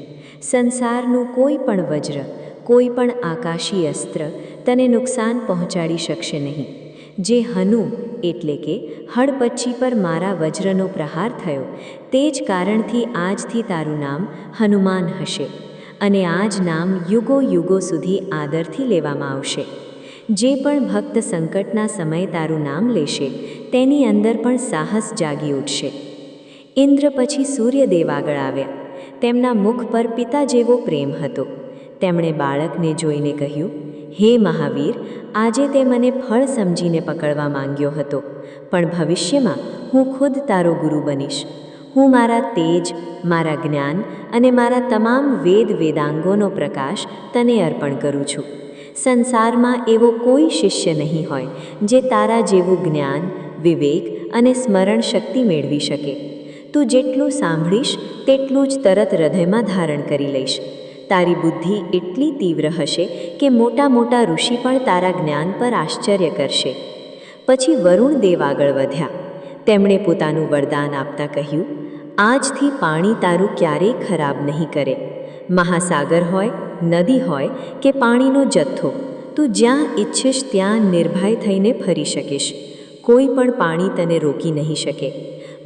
સંસારનું કોઈ પણ વજ્ર, કોઈ પણ આકાશી અસ્ત્ર તને નુકસાન પહોંચાડી શકશે નહીં. જે હનુ એટલે કે હડપચ્છી પર મારા વજ્રનો પ્રહાર થયો, તે જ કારણથી આજથી તારું નામ હનુમાન હશે, અને આ જ નામ યુગો યુગો સુધી આદરથી લેવામાં આવશે. જે પણ ભક્ત સંકટના સમયે તારું નામ લેશે, તેની અંદર પણ સાહસ જાગી ઉઠશે. ઇન્દ્ર પછી સૂર્યદેવ આગળ આવ્યા. તેમના મુખ પર પિતા જેવો પ્રેમ હતો. તેમણે બાળકને જોઈને કહ્યું, હે મહાવીર, આજે તે મને ફળ સમજીને પકડવા માંગ્યો હતો, પણ ભવિષ્યમાં હું ખુદ તારો ગુરુ બનીશ. હું મારા તેજ, મારા જ્ઞાન અને મારા તમામ વેદાંગોનો પ્રકાશ તને અર્પણ કરું છું. સંસારમાં એવો કોઈ શિષ્ય નહીં હોય જે તારા જેવું જ્ઞાન, વિવેક અને સ્મરણ શક્તિ મેળવી શકે. તું જેટલું સાંભળીશ તેટલું જ તરત હૃદયમાં ધારણ કરી લઈશ. તારી બુદ્ધિ એટલી તીવ્ર હશે કે મોટા મોટા ઋષિ પણ તારા જ્ઞાન પર આશ્ચર્ય કરશે. પછી વરુણ દેવ આગળ વધ્યા. તેમણે પોતાનું વરદાન આપતા કહ્યું, આજથી પાણી તારું ક્યારેય ખરાબ નહીં કરે. મહાસાગર હોય, નદી હોય કે પાણીનો જથ્થો, તું જ્યાં ઈચ્છીશ ત્યાં નિર્ભય થઈને ફરી શકીશ. કોઈ પણ પાણી તને રોકી નહીં શકે.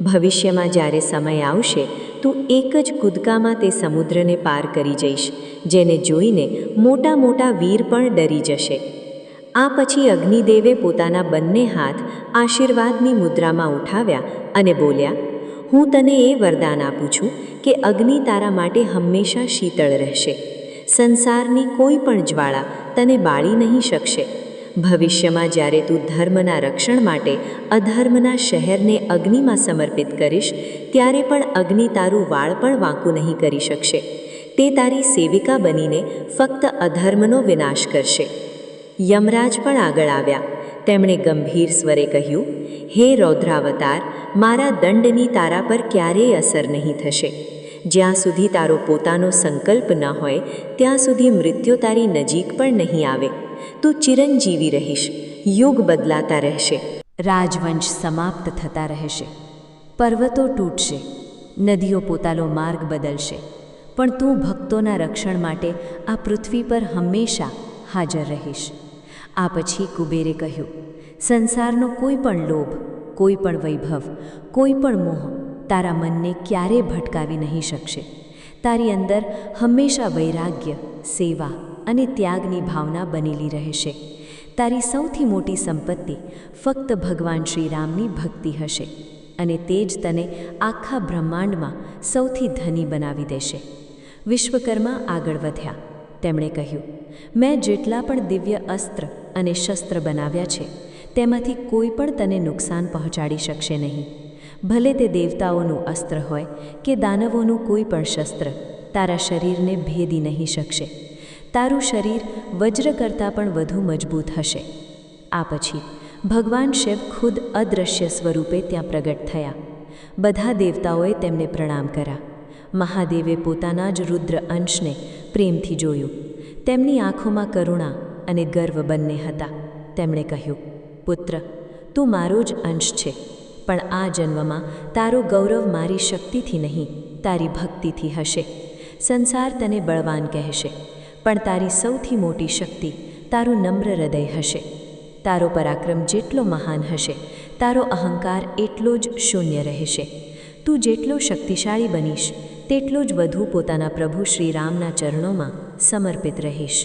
ભવિષ્યમાં જ્યારે સમય આવશે, તું એક જ કૂદકામાં તે સમુદ્રને પાર કરી જઈશ, જેને જોઈને મોટા મોટા વીર પણ ડરી જશે. આ પછી અગ્નિદેવે પોતાના બંને હાથ આશીર્વાદની મુદ્રામાં ઉઠાવ્યા અને બોલ્યા, હું તને એ વરદાન આપું છું કે અગ્નિ તારા માટે હંમેશા શીતળ રહેશે. સંસારની કોઈ પણ જ્વાળા તને બાળી નહીં શકશે. ભવિષ્યમાં જ્યારે તું ધર્મના રક્ષણ માટે અધર્મના શહેરને અગ્નિમાં સમર્પિત કરીશ, ત્યારે પણ અગ્નિ તારું વાળ પણ વાંકું નહીં કરી શકશે. તે તારી સેવિકા બનીને ફક્ત અધર્મનો વિનાશ કરશે. યમરાજ પણ આગળ આવ્યા. તેમણે ગંભીર સ્વરે કહ્યું, હે રૌદ્રાવતાર, મારા દંડની તારા પર ક્યારેય અસર નહીં થશે. જ્યાં સુધી તારો પોતાનો સંકલ્પ ન હોય ત્યાં સુધી મૃત્યુ તારી નજીક પણ નહીં આવે. તું ચિરંજીવી રહીશ, યુગ બદલાતા રહેશે. રાજવંશ સમાપ્ત થતા રહેશે, પર્વતો તૂટશે, નદીઓ પોતાનો માર્ગ બદલશે, પણ તું ભક્તોના રક્ષણ માટે આ પૃથ્વી પર હંમેશા હાજર રહીશ. આ પછી કુબેરે કહ્યું, સંસારનો કોઈ પણ લોભ, કોઈ પણ વૈભવ, કોઈ પણ મોહ તારા મનને ક્યારેય ભટકાવી નહીં શકશે. તારી અંદર હંમેશા વૈરાગ્ય, સેવા અને ત્યાગની ભાવના બનેલી રહેશે. તારી સૌથી મોટી સંપત્તિ ફક્ત ભગવાન શ્રી રામની ભક્તિ હશે, અને તે જ તને આખા બ્રહ્માંડમાં સૌથી ધની બનાવી દેશે. વિશ્વકર્મા આગળ વધ્યા. તેમણે કહ્યું, મેં જેટલા પણ દિવ્ય અસ્ત્ર અને શસ્ત્ર બનાવ્યા છે, તેમાંથી કોઈ પણ તને નુકસાન પહોંચાડી શકશે નહીં. ભલે તે દેવતાઓનું અસ્ત્ર હોય કે દાનવોનું કોઈ પણ શસ્ત્ર તારા શરીરને ભેદી નહીં શકશે. તારું શરીર વજ્ર કરતાં પણ વધુ મજબૂત હશે. આ પછી ભગવાન શિવ ખુદ અદૃશ્ય સ્વરૂપે ત્યાં પ્રગટ થયા. બધા દેવતાઓએ તેમને પ્રણામ કર્યા. મહાદેવે પોતાના જ રુદ્ર અંશને પ્રેમથી જોયું. તેમની આંખોમાં કરુણા અને ગર્વ બંને હતા. તેમણે કહ્યું, પુત્ર, તું મારો જ અંશ છે, પણ આ જન્મમાં તારો ગૌરવ મારી શક્તિથી નહીં, તારી ભક્તિથી હશે. સંસાર તને બળવાન કહેશે, પણ તારી સૌથી મોટી શક્તિ તારું નમ્ર હૃદય હશે. તારો પરાક્રમ જેટલો મહાન હશે, તારો અહંકાર એટલો જ શૂન્ય રહેશે. તું જેટલો શક્તિશાળી બનીશ, તેટલો જ વધુ પોતાના પ્રભુ શ્રી રામના ચરણોમાં સમર્પિત રહીશ.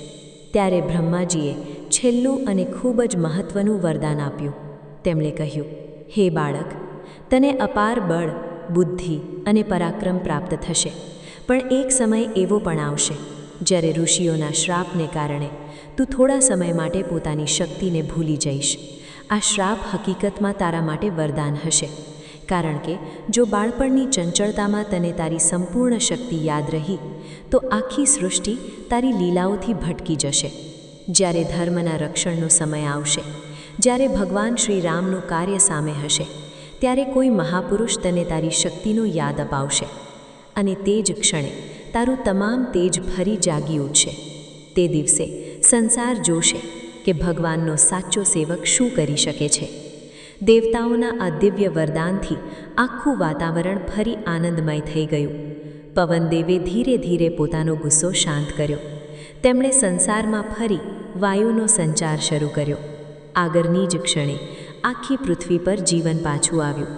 ત્યારે બ્રહ્માજીએ છેલ્લું અને ખૂબ જ મહત્ત્વનું વરદાન આપ્યું. તેમણે કહ્યું, હે બાળક, તને અપાર બળ, બુદ્ધિ અને પરાક્રમ પ્રાપ્ત થશે, પણ એક સમય એવો પણ આવશે જ્યારે ઋષિઓના શ્રાપને કારણે તું થોડા સમય માટે પોતાની શક્તિને ભૂલી જઈશ. આ શ્રાપ હકીકતમાં તારા માટે વરદાન હશે, કારણ કે જો બાળપણની ચંચળતામાં તને તારી સંપૂર્ણ શક્તિ યાદ રહી, તો આખી સૃષ્ટિ તારી લીલાઓથી ભટકી જશે. જ્યારે ધર્મના રક્ષણનો સમય આવશે, જ્યારે ભગવાન શ્રી રામનું કાર્ય સામે હશે, ત્યારે કોઈ મહાપુરુષ તને તારી શક્તિનો યાદ અપાવશે, અને તે જ ક્ષણે તારું તમામ તેજ ફરી જાગી ઉઠશે. તે દિવસે સંસાર જોશે કે ભગવાનનો સાચો સેવક શું કરી શકે છે. દેવતાઓના આ દિવ્ય વરદાનથી આખું વાતાવરણ ફરી આનંદમય થઈ ગયું. પવનદેવે ધીરે ધીરે પોતાનો ગુસ્સો શાંત કર્યો. તેમણે સંસારમાં ફરી વાયુનો સંચાર શરૂ કર્યો. આગળની જ ક્ષણે આખી પૃથ્વી પર જીવન પાછું આવ્યું.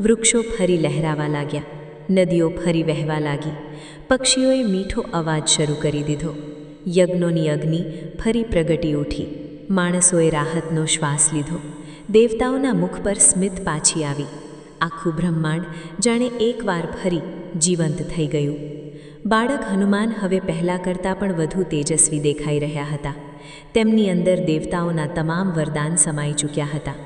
વૃક્ષો ફરી લહેરાવા લાગ્યા, નદીઓ ફરી વહેવા લાગી, પક્ષીઓએ મીઠો અવાજ શરૂ કરી દીધો, યજ્ઞોની અગ્નિ ફરી પ્રગટી ઉઠી, માણસોએ રાહતનો શ્વાસ લીધો, દેવતાઓના મુખ પર સ્મિત પાછી આવી. આખું બ્રહ્માંડ જાણે એકવાર ફરી જીવંત થઈ ગયું. બાળક હનુમાન હવે પહેલાં કરતાં પણ વધુ તેજસ્વી દેખાઈ રહ્યા હતા. તેમની અંદર દેવતાઓના તમામ વરદાન સમાઈ ચૂક્યા હતા,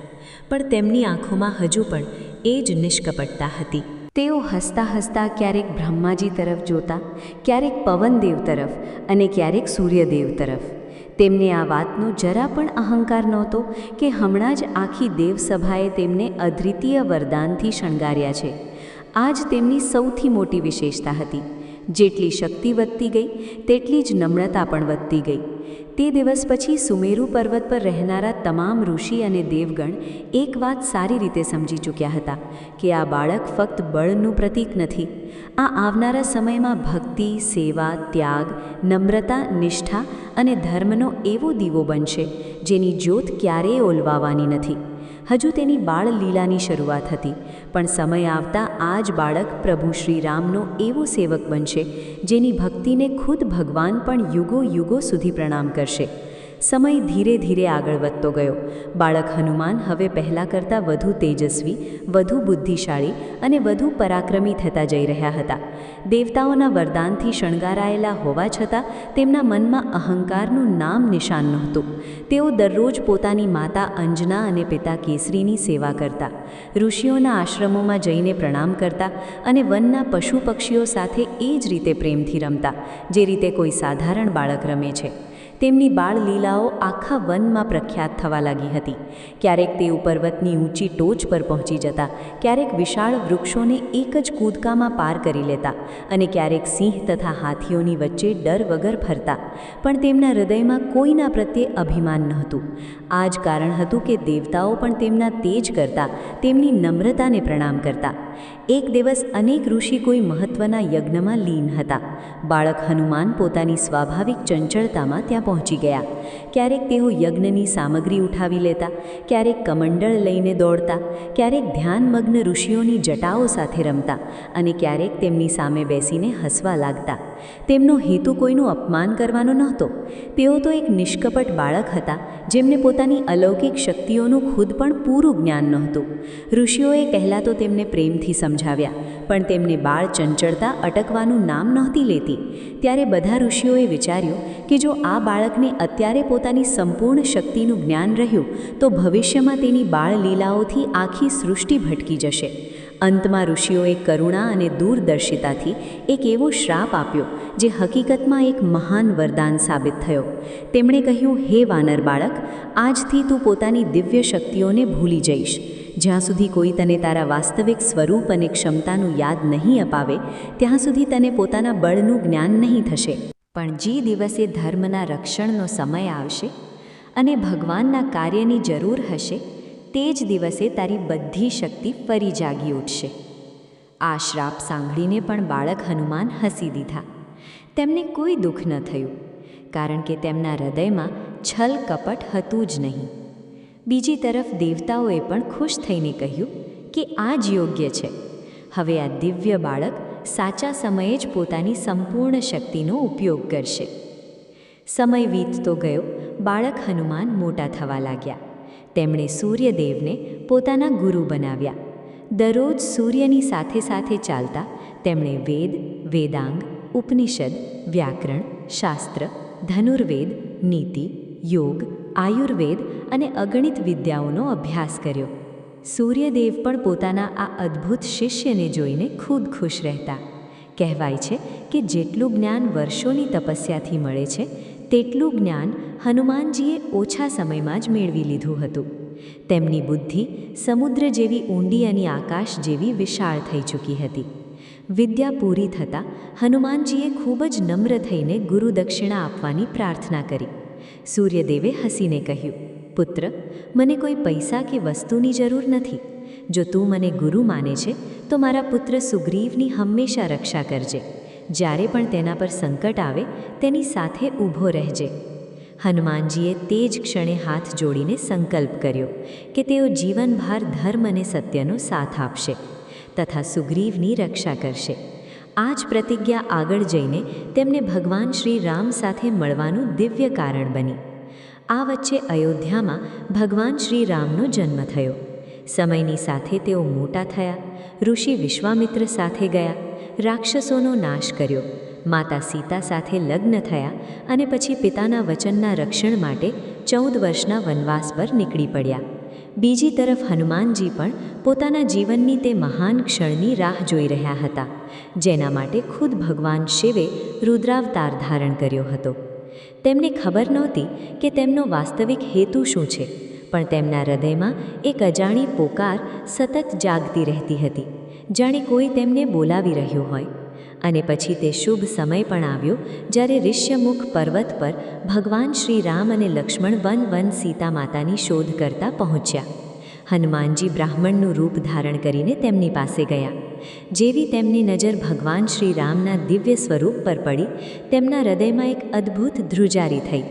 પણ તેમની આંખોમાં હજુ પણ એ જ નિષ્કપટતા હતી. તેઓ હસતા હસતા ક્યારેક બ્રહ્માજી તરફ જોતા, ક્યારેક પવનદેવ તરફ અને ક્યારેક સૂર્યદેવ તરફ. તેમને આ વાતનો જરા પણ અહંકાર નહોતો કે હમણાં જ આખી દેવસભાએ તેમને અદ્વિતીય વરદાનથી શણગાર્યા છે. આ જ તેમની સૌથી મોટી વિશેષતા હતી. જેટલી શક્તિ વધતી ગઈ, તેટલી જ નમ્રતા પણ વધતી ગઈ. તે દિવસ પછી સુમેરુ પર્વત પર રહેનારા તમામ ઋષિ અને દેવગણ એક વાત સારી રીતે સમજી ચૂક્યા હતા કે આ બાળક ફક્ત બળનું પ્રતીક નથી. આ આવનારા સમયમાં ભક્તિ, સેવા, ત્યાગ, નમ્રતા, નિષ્ઠા અને ધર્મનો એવો દીવો બનશે જેની જ્યોત ક્યારેય ઓલવાવાની નથી. હજુ તેની બાળ લીલાની શરૂઆત હતી, પણ સમય આવતા આ જ બાળક પ્રભુ શ્રી રામનો એવો સેવક બનશે જેની ભક્તિને ખુદ ભગવાન પણ યુગો યુગો સુધી પ્રણામ કરશે. સમય ધીરે ધીરે આગળ વધતો ગયો. બાળક હનુમાન હવે પહેલાં કરતાં વધુ તેજસ્વી, વધુ બુદ્ધિશાળી અને વધુ પરાક્રમી થતા જઈ રહ્યા હતા. દેવતાઓના વરદાનથી શણગારાયેલા હોવા છતાં તેમના મનમાં અહંકારનું નામ નિશાન નહોતું. તેઓ દરરોજ પોતાની માતા અંજના અને પિતા કેસરીની સેવા કરતા, ઋષિઓના આશ્રમોમાં જઈને પ્રણામ કરતા અને વનના પશુ પક્ષીઓ સાથે એ જ રીતે પ્રેમથી રમતા, જે રીતે કોઈ સાધારણ બાળક રમે છે. તેમની બાળ લીલાઓ આખા વનમાં પ્રખ્યાત થવા લાગી હતી. ક્યારેક તેઓ પર્વતની ઊંચી ટોચ પર પહોંચી જતા, ક્યારેક વિશાળ વૃક્ષોને એક જ કૂદકામાં પાર કરી લેતા અને ક્યારેક સિંહ તથા હાથીઓની વચ્ચે ડર વગર ફરતા. પણ તેમના હૃદયમાં કોઈના પ્રત્યે અભિમાન નહોતું. આ જ કારણ હતું કે દેવતાઓ પણ તેમના તેજ કરતા તેમની નમ્રતાને પ્રણામ કરતા. એક દિવસ અનેક ઋષિ કોઈ મહત્વના યજ્ઞમાં લીન હતા. બાળક હનુમાન પોતાની સ્વાભાવિક ચંચળતામાં ત્યાં પહોંચી ગયા. ક્યારેક તેઓ યજ્ઞની સામગ્રી ઉઠાવી લેતા, ક્યારેક કમંડળ લઈને દોડતા, ક્યારેક ધ્યાનમગ્ન ઋષિઓની જટાઓ સાથે રમતા અને ક્યારેક તેમની સામે બેસીને હસવા લાગતા. તેમનો હેતુ કોઈનું અપમાન કરવાનો નહોતો. તેઓ તો એક નિષ્કપટ બાળક હતા જેમને પોતાની અલૌકિક શક્તિઓનું ખુદ પણ પૂરું જ્ઞાન નહોતું. ઋષિઓએ પહેલાં તો તેમને પ્રેમથી સમજાવ્યા, પણ તેમને બાળ ચંચળતા અટકવાનું નામ નહોતી લેતી. ત્યારે બધા ઋષિઓએ વિચાર્યું કે જો આ બાળકને અત્યારે પોતાની સંપૂર્ણ શક્તિનું જ્ઞાન રહ્યું તો ભવિષ્યમાં તેની બાળ લીલાઓથી આખી સૃષ્ટિ ભટકી જશે. અંતમાં ઋષિઓએ કરુણા અને દૂરદર્શિતાથી એક એવો શ્રાપ આપ્યો જે હકીકતમાં એક મહાન વરદાન સાબિત થયો. તેમણે કહ્યું, હે વાનર બાળક, આજથી તું પોતાની દિવ્ય શક્તિઓને ભૂલી જઈશ. જ્યાં સુધી કોઈ તને તારા વાસ્તવિક સ્વરૂપ અને ક્ષમતાનું યાદ નહીં અપાવે ત્યાં સુધી તને પોતાના બળનું જ્ઞાન નહીં થશે. પણ જે દિવસે ધર્મના રક્ષણનો સમય આવશે અને ભગવાનના કાર્યની જરૂર હશે તે જ દિવસે તારી બધી શક્તિ ફરી જાગી ઉઠશે. આ શ્રાપ સાંભળીને પણ બાળક હનુમાન હસી દીધા. તેમને કોઈ દુઃખ ન થયું, કારણ કે તેમના હૃદયમાં છલ કપટ હતું જ નહીં. બીજી તરફ દેવતાઓએ પણ ખુશ થઈને કહ્યું કે આ જ યોગ્ય છે. હવે આ દિવ્ય બાળક સાચા સમયે જ પોતાની સંપૂર્ણ શક્તિનો ઉપયોગ કરશે. સમય વીતતો ગયો. બાળક હનુમાન મોટા થવા લાગ્યા. તેમણે સૂર્યદેવને પોતાના ગુરુ બનાવ્યા. દરરોજ સૂર્યની સાથે સાથે ચાલતા તેમણે વેદ, વેદાંગ, ઉપનિષદ, વ્યાકરણ, શાસ્ત્ર, ધનુર્વેદ, નીતિ, યોગ, આયુર્વેદ અને અગણિત વિદ્યાઓનો અભ્યાસ કર્યો. સૂર્યદેવ પણ પોતાના આ અદ્ભુત શિષ્યને જોઈને ખૂબ ખુશ રહેતા. કહેવાય છે કે જેટલું જ્ઞાન વર્ષોની તપસ્યાથી મળે છે તેટલું જ્ઞાન હનુમાનજીએ ઓછા સમયમાં જ મેળવી લીધું હતું. તેમની બુદ્ધિ સમુદ્ર જેવી ઊંડી અને આકાશ જેવી વિશાળ થઈ ચૂકી હતી. વિદ્યા પૂરી થતાં હનુમાનજીએ ખૂબ જ નમ્ર થઈને ગુરુ દક્ષિણા આપવાની પ્રાર્થના કરી. સૂર્યદેવે હસીને કહ્યું, પુત્ર, મને કોઈ પૈસા કે વસ્તુની જરૂર નથી. જો તું મને ગુરુ માને છે તો મારા પુત્ર સુગ્રીવની હંમેશા રક્ષા કરજે. જ્યારે પણ તેના પર સંકટ આવે તેની સાથે ઊભો રહેજે. હનુમાનજીએ તે જ ક્ષણે હાથ જોડીને સંકલ્પ કર્યો કે તેઓ જીવનભર ધર્મ અને સત્યનો સાથ આપશે તથા સુગ્રીવની રક્ષા કરશે. આ જ પ્રતિજ્ઞા આગળ જઈને તેમને ભગવાન શ્રી રામ સાથે મળવાનું દિવ્ય કારણ બની. આ વચ્ચે અયોધ્યામાં ભગવાન શ્રી રામનો જન્મ થયો. સમયની સાથે તેઓ મોટા થયા. ઋષિ વિશ્વામિત્ર સાથે ગયા. રાક્ષસોનો નાશ કર્યો. માતા સીતા સાથે લગ્ન થયા અને પછી પિતાના વચનના રક્ષણ માટે 14 વર્ષના વનવાસ પર નીકળી પડ્યા. બીજી તરફ હનુમાનજી પણ પોતાના જીવનની તે મહાન ક્ષણની રાહ જોઈ રહ્યા હતા, જેના માટે ખુદ ભગવાન શિવે રુદ્રાવતાર ધારણ કર્યો હતો. તેમને ખબર નહોતી કે તેમનો વાસ્તવિક હેતુ શું છે, પણ તેમના હૃદયમાં એક અજાણી પોકાર સતત જાગતી રહેતી હતી, જાણે કોઈ તેમને બોલાવી રહ્યું હોય. અને પછી તે શુભ સમય પણ આવ્યો જ્યારે ઋષ્યમુખ પર્વત પર ભગવાન શ્રી રામ અને લક્ષ્મણ વન સીતા માતાની શોધ કરતા પહોંચ્યા. હનુમાનજી બ્રાહ્મણનું રૂપ ધારણ કરીને તેમની પાસે ગયા. જેવી તેમની નજર ભગવાન શ્રી રામના દિવ્ય સ્વરૂપ પર પડી, તેમના હૃદયમાં એક અદ્ભુત ધ્રુજારી થઈ.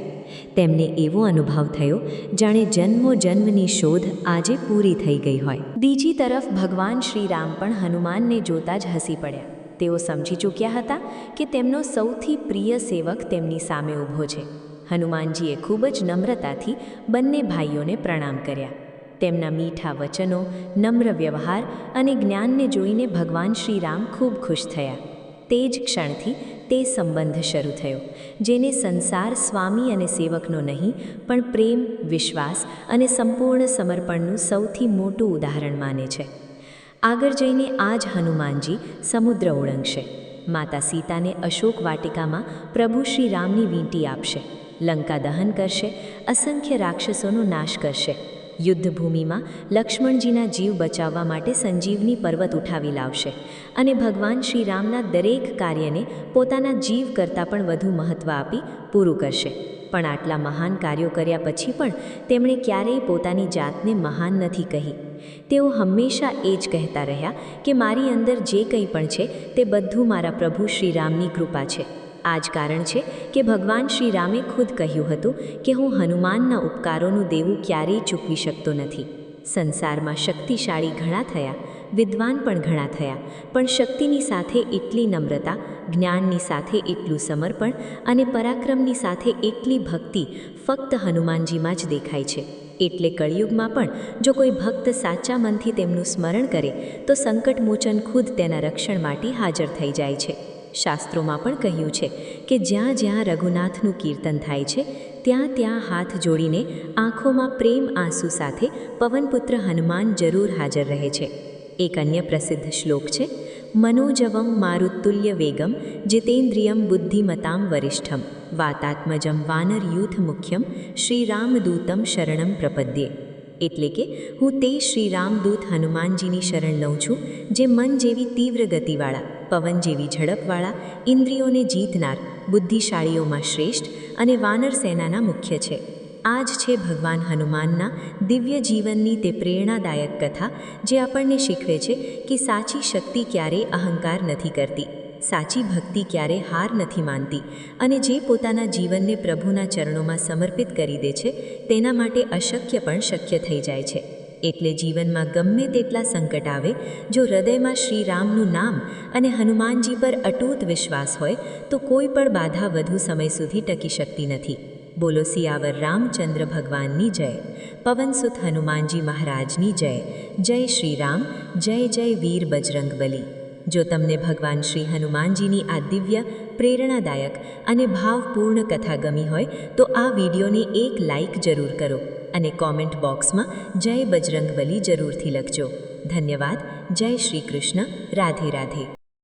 તેમને એવો અનુભવ થયો જાણે જન્મોજન્મની શોધ આજે પૂરી થઈ ગઈ હોય. બીજી તરફ ભગવાન શ્રી રામ પણ હનુમાનને જોતા જ હસી પડ્યા. તેઓ સમજી ચૂક્યા હતા કે તેમનો સૌથી પ્રિય સેવક તેમની સામે ઊભો છે. હનુમાનજીએ ખૂબ જ નમ્રતાથી બંને ભાઈઓને પ્રણામ કર્યા. તેમના મીઠા વચનો, નમ્ર વ્યવહાર અને જ્ઞાનને જોઈને ભગવાન શ્રી રામ ખૂબ ખુશ થયા. તે જ ક્ષણથી તે સંબંધ શરૂ થયો, જેને સંસાર સ્વામી અને સેવકનો નહીં પણ પ્રેમ, વિશ્વાસ અને સંપૂર્ણ સમર્પણનું સૌથી મોટું ઉદાહરણ માને છે. આગળ જઈને આ જ હનુમાનજી સમુદ્ર ઓળંગશે. માતા સીતાને અશોક વાટિકામાં પ્રભુ શ્રી રામની વીંટી આપશે. લંકા દહન કરશે. અસંખ્ય રાક્ષસોનો નાશ કરશે. યુદ્ધભૂમિમાં લક્ષ્મણજીના જીવ બચાવવા માટે સંજીવની પર્વત ઉઠાવી લાવશે અને ભગવાન શ્રી રામના દરેક કાર્યને પોતાના જીવ કરતાં પણ વધુ મહત્ત્વ આપી પૂરું કરશે. પણ આટલા મહાન કાર્યો કર્યા પછી પણ તેમણે ક્યારેય પોતાની જાતને મહાન નથી કહી. તેઓ હંમેશા એ જ કહેતા રહ્યા કે મારી અંદર જે કંઈ પણ છે તે બધું મારા પ્રભુ શ્રી રામની કૃપા છે. આ જ કારણ છે કે ભગવાન શ્રી રામે ખુદ કહ્યું હતું કે હું હનુમાનના ઉપકારોનું દેવું ક્યારેય ચૂકવી શકતો નથી. સંસારમાં શક્તિશાળી ઘણા થયા, વિદ્વાન પણ ઘણા થયા, પણ શક્તિની સાથે એટલી નમ્રતા, જ્ઞાનની સાથે એટલું સમર્પણ અને પરાક્રમની સાથે એટલી ભક્તિ ફક્ત હનુમાનજીમાં જ દેખાય છે. એટલે કળિયુગમાં પણ જો કોઈ ભક્ત સાચા મનથી તેમનું સ્મરણ કરે તો સંકટમોચન ખુદ તેના રક્ષણ માટે હાજર થઈ જાય છે. શાસ્ત્રોમાં પણ કહ્યું છે કે જ્યાં જ્યાં રઘુનાથનું કીર્તન થાય છે ત્યાં ત્યાં હાથ જોડીને આંખોમાં પ્રેમ આંસુ સાથે પવનપુત્ર હનુમાન જરૂર હાજર રહે છે. એક અન્ય પ્રસિદ્ધ શ્લોક છે, મનોજવમ મારુતુલ્ય વેગમ જીતેન્દ્રિયમ બુદ્ધિમતામ વરિષ્ઠમ વાતાત્મજમ વાનર યુથ મુખ્યમ શ્રીરામદૂતમ શરણમ પ્રપદ્યે. એટલે કે હું તે શ્રીરામદૂત હનુમાનજીની શરણ લઉં છું જે મન જેવી તીવ્ર ગતિવાળા, પવન જેવી ઝડપવાળા, ઇન્દ્રિયોને જીતનાર, બુદ્ધિશાળીઓમાં શ્રેષ્ઠ અને વાનર સેનાના મુખ્ય છે. આ જ છે ભગવાન હનુમાનના દિવ્ય જીવનની તે પ્રેરણાદાયક કથા જે આપણને શીખવે છે કે સાચી શક્તિ ક્યારેય અહંકાર નથી કરતી, સાચી ભક્તિ ક્યારેય હાર નથી માનતી અને જે પોતાના જીવનને પ્રભુના ચરણોમાં સમર્પિત કરી દે છે તેના માટે અશક્ય પણ શક્ય થઈ જાય છે. એટલે જીવનમાં ગમે તેટલા સંકટ આવે, જો હૃદયમાં શ્રીરામનું નામ અને હનુમાનજી પર અતૂટ વિશ્વાસ હોય તો કોઈ પણ બાધા વધુ સમય સુધી ટકી શકતી નથી. બોલો સિયાવર રામચંદ્ર ભગવાનની જય. પવનસુત હનુમાનજી મહારાજની જય. જય શ્રી રામ, જય જય વીર બજરંગબલી. જો તમને ભગવાન શ્રી હનુમાનજીની આ દિવ્ય, પ્રેરણાદાયક અને ભાવપૂર્ણ કથા ગમી હોય તો આ વિડીયોને એક લાઈક જરૂર કરો અને કોમેન્ટ બોક્સમાં જય બજરંગબલી જરૂરથી લખજો. ધન્યવાદ. જય શ્રી કૃષ્ણ. રાધે રાધે.